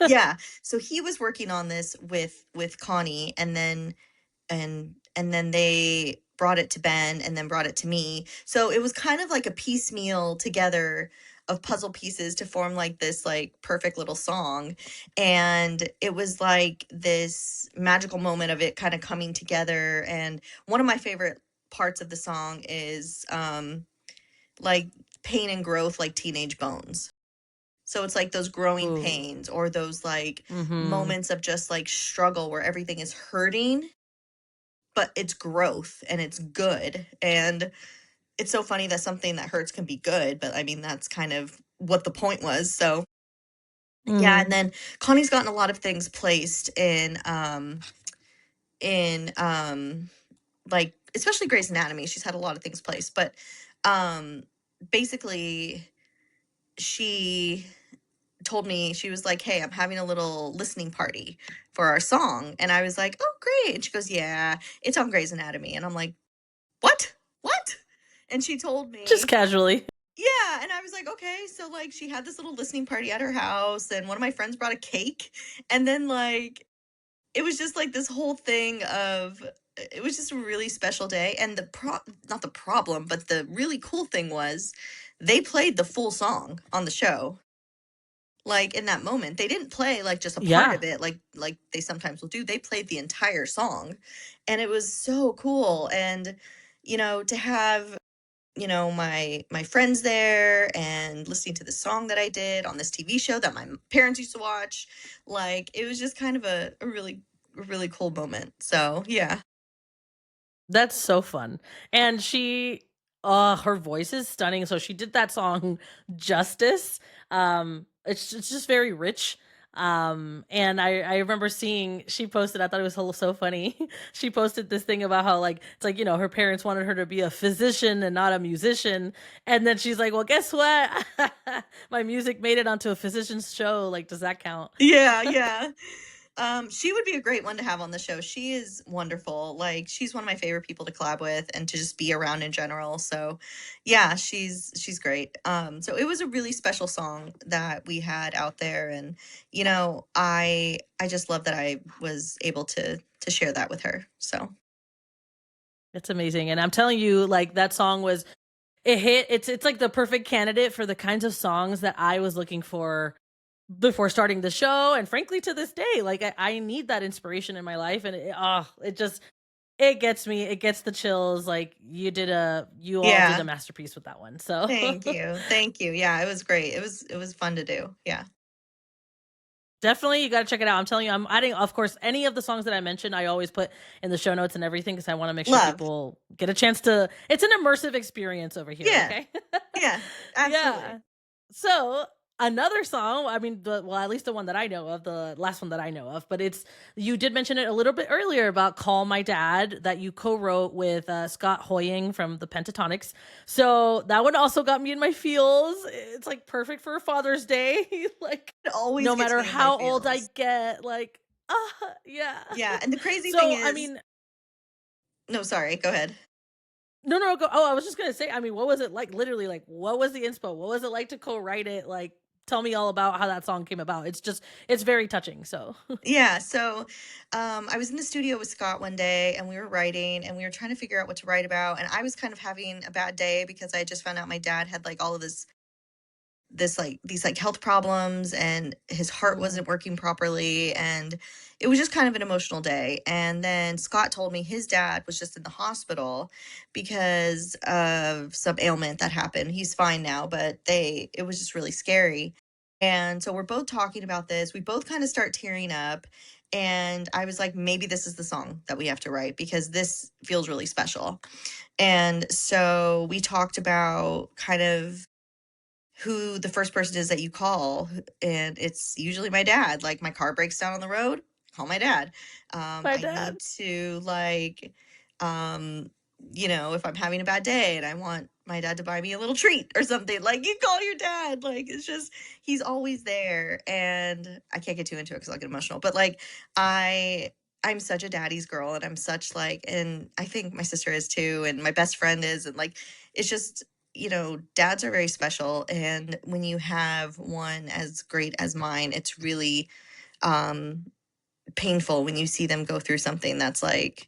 Yeah. So he was working on this with Connie, and then they brought it to Ben and then brought it to me. So it was kind of like a piecemeal together of puzzle pieces to form like this like perfect little song. And it was like this magical moment of it kind of coming together. And one of my favorite parts of the song is like pain and growth like teenage bones. So it's like those growing Ooh. pains or those like Mm-hmm. moments of just like struggle where everything is hurting, but it's growth and it's good. And it's so funny that something that hurts can be good, but I mean, that's kind of what the point was. So, yeah. Mm-hmm. And then Connie's gotten a lot of things placed in, like, especially Grey's Anatomy. She's had a lot of things placed, but, um, basically, she told me, she was like, hey, I'm having a little listening party for our song. And I was like, oh, great. And she goes, yeah, it's on Grey's Anatomy. And I'm like, what? And she told Just me, casually. yeah. And I was like, okay. So like she had this little listening party at her house, and one of my friends brought a cake. And then like it was just like this whole thing of it was just a really special day. And not the problem, but the really cool thing was they played the full song on the show. Like in that moment, they didn't play like just a part Yeah. of it, like they sometimes will do. They played the entire song, and it was so cool. And to have my friends there and listening to the song that I did on this TV show that my parents used to watch, like it was just kind of a really cool moment. So yeah. That's so fun. And her voice is stunning. So she did that song justice. It's just very rich. And I remember seeing she posted, I thought it was so funny. She posted this thing about how like it's like, her parents wanted her to be a physician and not a musician. And then she's like, well, guess what? My music made it onto a physician's show. Like, does that count? Yeah, yeah. She would be a great one to have on the show. She is wonderful. Like she's one of my favorite people to collab with and to just be around in general. So yeah, she's great. So it was a really special song that we had out there. And I just love that I was able to share that with her. So It's amazing. And I'm telling you, like that song was it hit it's like the perfect candidate for the kinds of songs that I was looking for before starting the show, and frankly to this day, like I need that inspiration in my life, and it just it gets me, it gets the chills. Like you all did a yeah. masterpiece with that one. So Thank you. Thank you. Yeah, it was great. It was fun to do. Yeah. definitely you got to check it out. I'm telling you, I'm adding, of course, any of the songs that I mentioned, I always put in the show notes and everything because I want to make sure Love. people get a chance to, it's an immersive experience over here, Yeah. okay? Yeah. Yeah. Absolutely. So another song, I mean, well, at least the one that I know of, the last one that I know of, but it's you did mention it a little bit earlier about "Call My Dad" that you co-wrote with Scott Hoying from the Pentatonics. So that one also got me in my feels. It's like perfect for Father's Day. Like It always no gets matter me in my how old I feels. get, like yeah. Yeah, and the crazy thing So I is mean, no, sorry, go ahead. no, go. Oh, I was just gonna say. I mean, what was it like? Literally, like, what was the inspo? What was it like to co-write it? Like, tell me all about how that song came about. It's very touching. So, Yeah, so, I was in the studio with Scott one day, and we were writing, and we were trying to figure out what to write about, and I was kind of having a bad day because I just found out my dad had, like, all of these, like, health problems, and his heart mm. wasn't working properly, and it was just kind of an emotional day, and then Scott told me his dad was just in the hospital because of some ailment that happened. He's fine now, but it was just really scary. And so we're both talking about this. We both kind of start tearing up. And I was like, maybe this is the song that we have to write because this feels really special. And so we talked about kind of who the first person is that you call, and it's usually my dad. Like, my car breaks down on the road, call my dad. My I dad. need to, like, if I'm having a bad day and I want my dad to buy me a little treat or something, like, you call your dad. Like, it's just he's always there. And I can't get too into it because I'll get emotional, but like, I'm such a daddy's girl, and I'm such like, and I think my sister is too, and my best friend is, and like, it's just, dads are very special. And when you have one as great as mine, it's really um, painful when you see them go through something that's like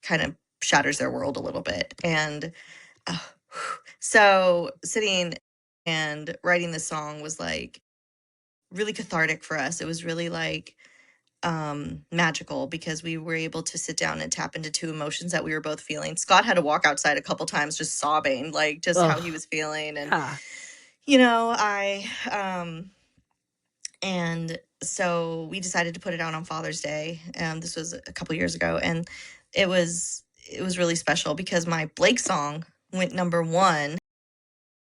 kind of shatters their world a little bit. And uh, so sitting and writing this song was like really cathartic for us. It was really like magical because we were able to sit down and tap into two emotions that we were both feeling. Scott had to walk outside a couple times just sobbing, like just how he Oh, was feeling. And yeah. I and so we decided to put it out on Father's Day. This was a couple years ago, and it was really special because my Blake song went number one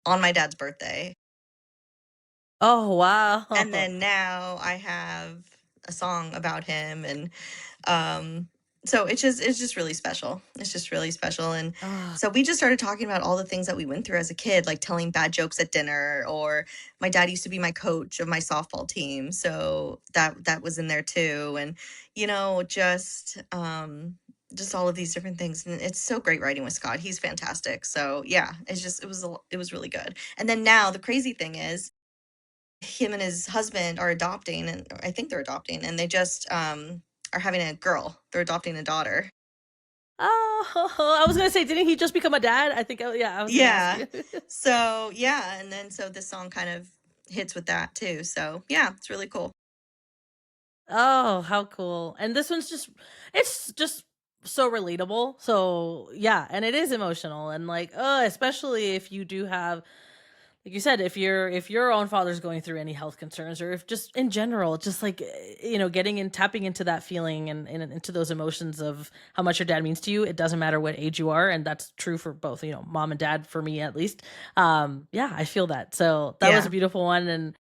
on my dad's birthday. Oh, And wow. then now I have a song about him. And um so it's just really special. It's just really special. And Ah, so we just started talking about all the things that we went through as a kid, like telling bad jokes at dinner, or my dad used to be my coach of my softball team, so that was in there too. And just all of these different things. And it's so great writing with Scott. He's fantastic. So yeah, it was really good. And then now the crazy thing is him and his husband are adopting, and I think they're adopting, and they just are having a girl. They're adopting a daughter. Oh, I was gonna say, didn't he just become a dad? I think, yeah, I was gonna ask Yeah. you. So, yeah, and then so this song kind of hits with that too. So, yeah, it's really cool. Oh, how cool. And this one's just it's just so relatable. So, yeah, and it is emotional and like, especially if you do have like you said, if your own father's going through any health concerns or if just in general, just like getting in tapping into that feeling and into those emotions of how much your dad means to you, it doesn't matter what age you are, and that's true for both, mom and dad for me at least. Yeah, I feel that. So, that was a Yeah. beautiful one. And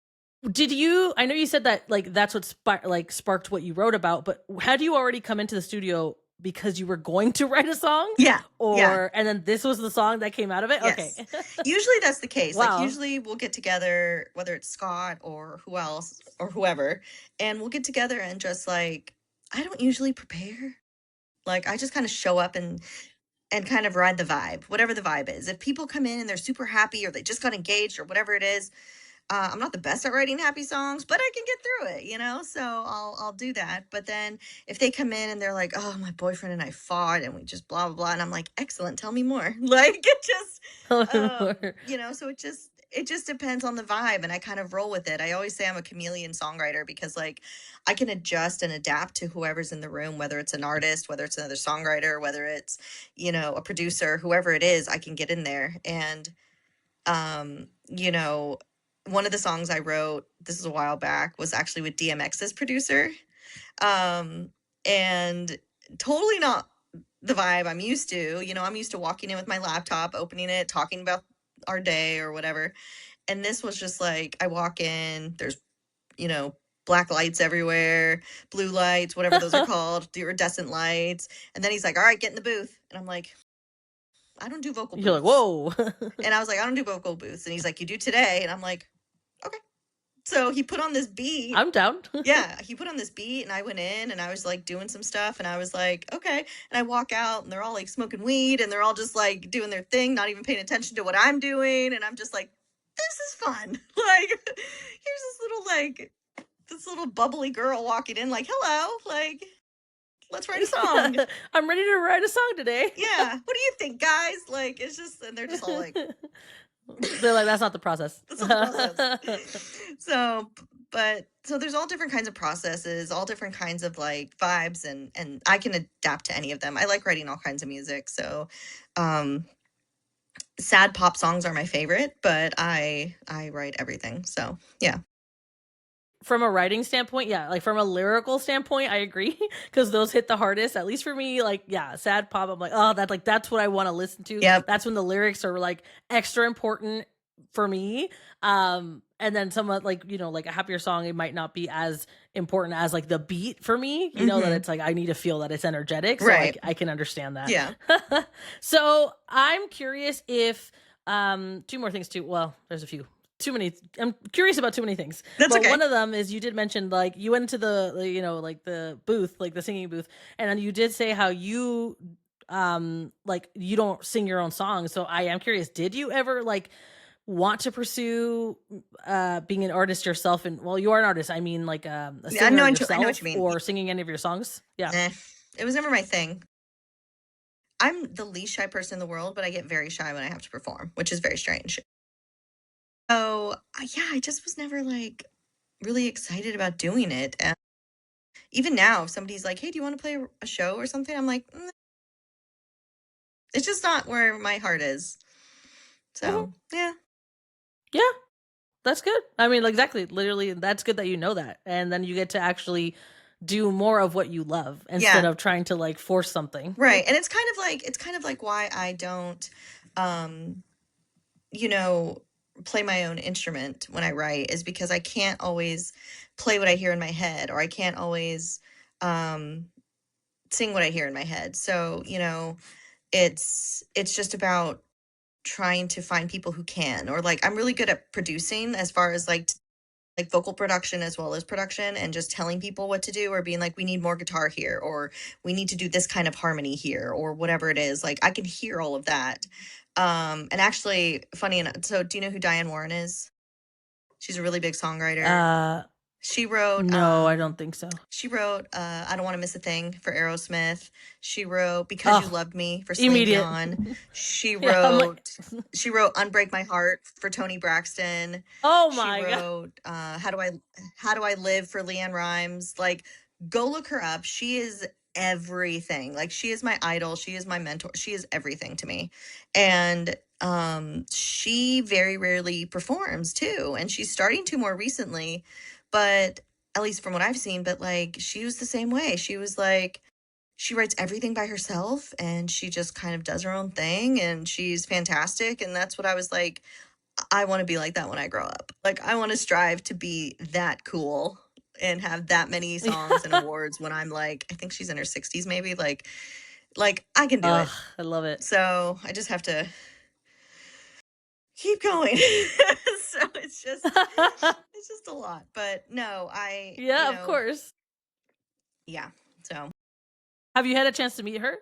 did you I know you said that, like, that's what sparked what you wrote about, but had you already come into the studio because you were going to write a song? Yeah. Yeah. Or and then this was the song that came out of it? Okay. Yes. Usually that's the case. Like Wow. usually we'll get together, whether it's Scott or who else or whoever, and we'll get together and just like I don't usually prepare. Like I just kind of show up and kind of ride the vibe, whatever the vibe is. If people come in and they're super happy or they just got engaged or whatever it is, I'm not the best at writing happy songs, but I can get through it, you know. So I'll do that. But then if they come in and they're like, "Oh, my boyfriend and I fought, and we just blah blah blah," and I'm like, "Excellent, tell me more." Like it just, so it just depends on the vibe, and I kind of roll with it. I always say I'm a chameleon songwriter because like I can adjust and adapt to whoever's in the room, whether it's an artist, whether it's another songwriter, whether it's a producer, whoever it is, I can get in there and um you know one of the songs I wrote, this is a while back, was actually with DMX's producer, um and totally not the vibe I'm used to. I'm used to walking in with my laptop, opening it, talking about our day or whatever, and this was just like I walk in, there's you know black lights everywhere, blue lights, whatever those are called, the iridescent lights, and then he's like, "All right, get in the booth," and I'm like, "I don't do vocal You're like, booths." "Whoa." And I was like, "I don't do vocal booths." And he's like, "You do today." And I'm like, "Okay." So he put on this beat. I'm down. Yeah, he put on this beat and I went in and I was like doing some stuff and I was like, "Okay." And I walk out and they're all like smoking weed and they're all just like doing their thing, not even paying attention to what I'm doing. And I'm just like, "This is fun." Like, here's this little bubbly girl walking in like, "Hello, like, let's write a song." I'm ready to write a song today. Yeah. "What do you think, guys?" Like, it's just, and they're just all like, They're like, "That's not the process." that's not the process. So there's all different kinds of processes, all different kinds of like vibes, and I can adapt to any of them. I like writing all kinds of music. So um sad pop songs are my favorite, but I write everything. So yeah. From a writing standpoint, yeah, like, from a lyrical standpoint, I agree, because those hit the hardest, at least for me, like, yeah, sad pop, I'm like, "Oh, that's what I wanna listen to." Yep. That's when the lyrics are, like, extra important for me, and then some of, like, like a happier song, it might not be as important as, like, the beat for me, that Hmm. it's, like, I need to feel that it's energetic, so Right. I can understand that. Yeah. So, I'm curious if, 2 more things too, well, there's a few. Too many. I'm curious about too many things. That's But okay. one of them is you did mention, like, you went into like the booth, like the singing booth, and then you did say how you like you don't sing your own songs. So I am curious, did you ever like want to pursue being an artist yourself? And well, you are an artist. I mean, like a Yeah, singer I know what you yourself mean. or singing any of your songs? Yeah. Nah, it was never my thing. I'm the least shy person in the world, but I get very shy when I have to perform, which is very strange. So, yeah, I just was never like really excited about doing it. And even now, if somebody's like, "Hey, do you want to play a show or something?" I'm like, it's just not where my heart is." Mhm. So, yeah. Yeah. That's good. I mean, like, exactly. Literally, that's good that you know that. And then you get to actually do more of what you love instead Yeah. of trying to like force something. Right. And it's kind of like why I don't um you know play my own instrument when I write, is because I can't always play what I hear in my head, or I can't always um sing what I hear in my head. So, it's just about trying to find people who can, or like I'm really good at producing as far as like vocal production as well as production, and just telling people what to do, or being like, we need more guitar here, or we need to do this kind of harmony here, or whatever it is. Like I can hear all of that. And actually, funny enough, so do you know who Diane Warren is? She's a really big songwriter. Uh She wrote No, I don't think so. I Don't Want to Miss a Thing for Aerosmith. She wrote Because You Oh, Loved Me for Celine immediate. Dion. She Yeah, I'm like, wrote she wrote Unbreak My Heart for Tony Braxton. oh She my god. wrote How Do I Live for Leanne Rhymes. Like, go look her up. She is everything. Like, she is my idol. She is my mentor. She is everything to me. And she very rarely performs too, and she's starting to more recently, but at least from what I've seen, but like she was the same way. She was like, she writes everything by herself and she just kind of does her own thing and she's fantastic. And that's what I was like, I want to be like that when I grow up. Like, I want to strive to be that cool and have that many songs and awards when I'm like, I think she's in her 60s maybe. Like I can do Ugh, it. I love it. So I just have to keep going. So it's just a lot. But no, Yeah, of course. yeah. So Have you had a chance to meet her?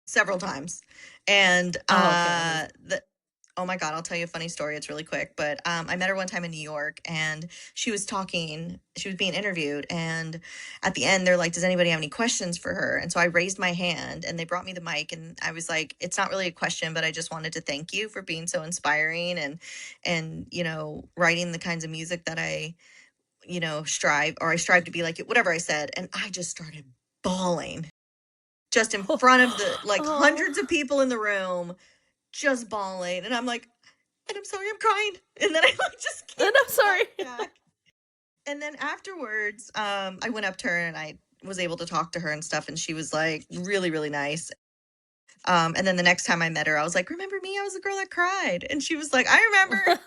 several times. And Oh, okay, amazing. the oh my god, I'll tell you a funny story. It's really quick, but I met her one time in New York, and she was being interviewed, and at the end they're like, does anybody have any questions for her? And so I raised my hand and they brought me the mic, and I was like, it's not really a question, but I just wanted to thank you for being so inspiring and writing the kinds of music that I strive to be like it, whatever I said. And I just started bawling just in front of the like hundreds of Oh, people in the room, just bawling. And I'm like, and I'm sorry, I'm crying. And then I like just and can't I'm sorry. hold back. And then afterwards, I went up to her and I was able to talk to her and stuff. And she was like really, really nice. And then the next time I met her, I was like, remember me? I was the girl that cried. And she was like, I remember.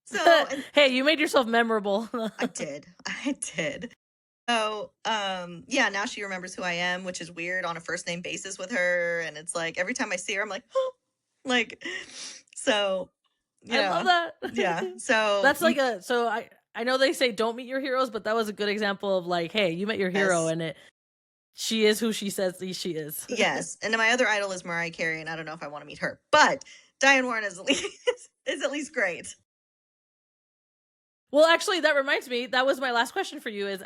So, and Hey, you made yourself memorable. I did. I did. So, yeah, now she remembers who I am, which is weird on a first name basis with her. And it's like every time I see her, I'm like, oh, like, so, I love yeah, that. yeah. So, That's like a so I know they say don't meet your heroes, but that was a good example of like, hey, you met your hero yes, and she is who she says she is. yes. And then my other idol is Mariah Carey, and I don't know if I want to meet her, but Diane Warren is at least, is at least great. Well, actually, that reminds me. That was my last question for you. Is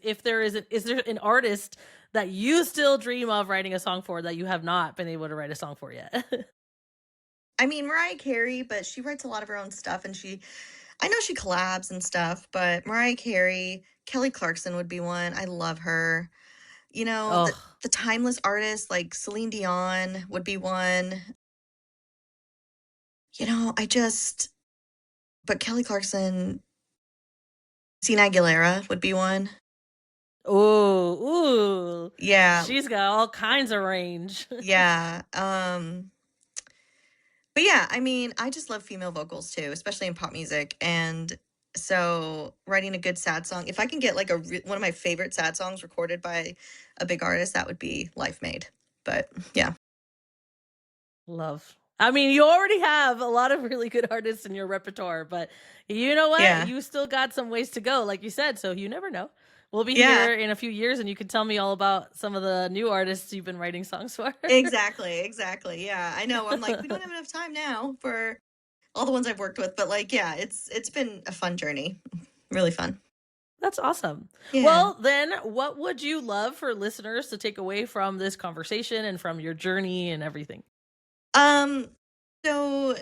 if there is there an artist that you still dream of writing a song for that you have not been able to write a song for yet? I mean, Mariah Carey, but she writes a lot of her own stuff, and I know she collabs and stuff, but Mariah Carey, Kelly Clarkson would be one. I love her. The Oh, the timeless artists like Celine Dion would be one. I just but Kelly Clarkson, Christina Aguilera would be one. ooh, Yeah, she's got all kinds of range. yeah. But yeah, I mean, I just love female vocals too, especially in pop music. And so writing a good sad song, if I can get like one of my favorite sad songs recorded by a big artist, that would be Life Made. But yeah, Love. I mean, you already have a lot of really good artists in your repertoire, but you know what? yeah, You still got some ways to go, like you said. So you never know. We'll be yeah. here in a few years, and you can tell me all about some of the new artists you've been writing songs for. Exactly, exactly. Yeah, I know. I'm like, we don't have enough time now for all the ones I've worked with, but like, yeah, it's been a fun journey. Really fun. That's awesome. Yeah. Well, then, what would you love for listeners to take away from this conversation and from your journey and everything? Um, so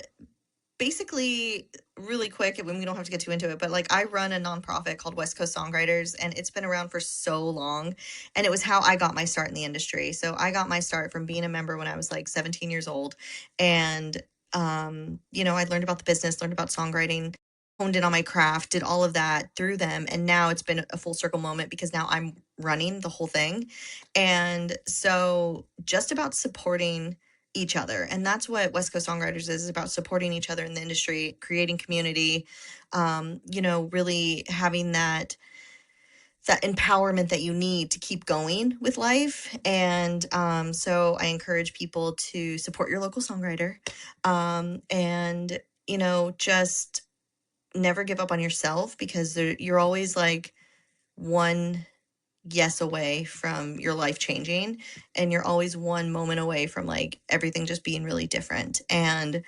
basically, really quick, when we don't have to get too into it, but like I run a nonprofit called West Coast Songwriters, and it's been around for so long. And it was how I got my start in the industry. So I got my start from being a member when I was like 17 years old. And I learned about the business, learned about songwriting, honed in on my craft, did all of that through them. And now it's been a full circle moment because now I'm running the whole thing. And so just about supporting each other. And that's what West Coast Songwriters is about, supporting each other in the industry, creating community, really having that empowerment that you need to keep going with life. And so I encourage people to support your local songwriter, and just never give up on yourself, because you're always like one yes away from your life changing, and you're always one moment away from like everything just being really different. And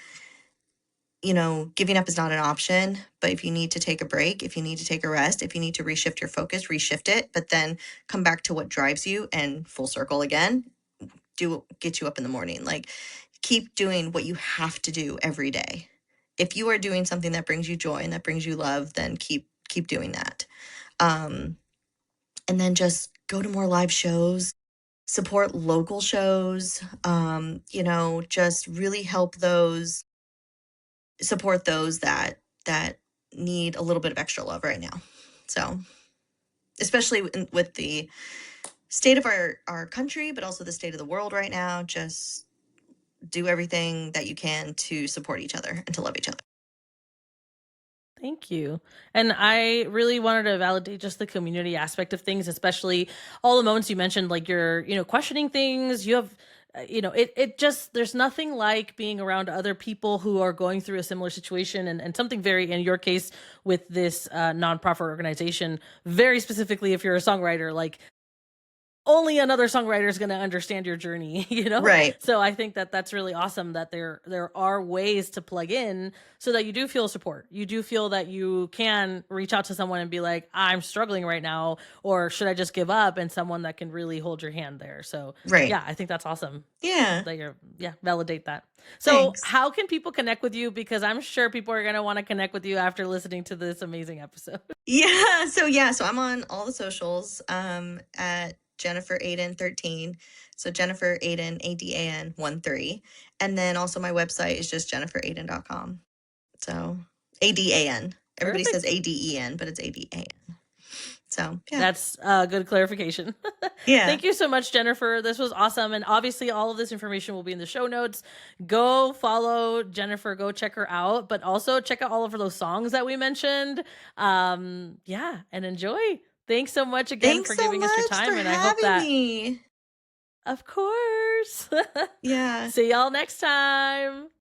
giving up is not an option, but if you need to take a break, if you need to take a rest, if you need to reshift your focus, reshift it, but then come back to what drives you and full circle again, get you up in the morning. Like, keep doing what you have to do every day. If you are doing something that brings you joy and that brings you love, then keep doing that. Um, and then just go to more live shows, support local shows, just really help those support those that need a little bit of extra love right now. So, especially with the state of our country, but also the state of the world right now, just do everything that you can to support each other and to love each other. Thank you. And I really wanted to validate just the community aspect of things, especially all the moments you mentioned, like you're, questioning things. You have, it just, there's nothing like being around other people who are going through a similar situation, and something very, in your case, with this nonprofit organization, very specifically, if you're a songwriter, like only another songwriter is going to understand your journey, Right. so I think that that's really awesome that there are ways to plug in so that you do feel support, you do feel that you can reach out to someone and be like, I'm struggling right now, or should I just give up, and someone that can really hold your hand there. So Right. yeah, I think that's awesome Yeah. that you're, yeah, validate that. So Thanks. how can people connect with you, because I'm sure people are going to want to connect with you after listening to this amazing episode? So I'm on all the socials at Jennifer Adan 13. So Jennifer Adan ADAN 13. And then also my website is just jenniferadan.com. So ADAN. Everybody says Perfect. ADEN, but it's ADAN. So yeah. That's a good clarification. Yeah. Thank you so much, Jennifer. This was awesome. And obviously, all of this information will be in the show notes. Go follow Jennifer, go check her out, but also check out all of those songs that we mentioned. Yeah, and enjoy. Thanks so much again Thanks for so giving us your much for time. And I hope having that, me. of course, Yeah. see y'all next time.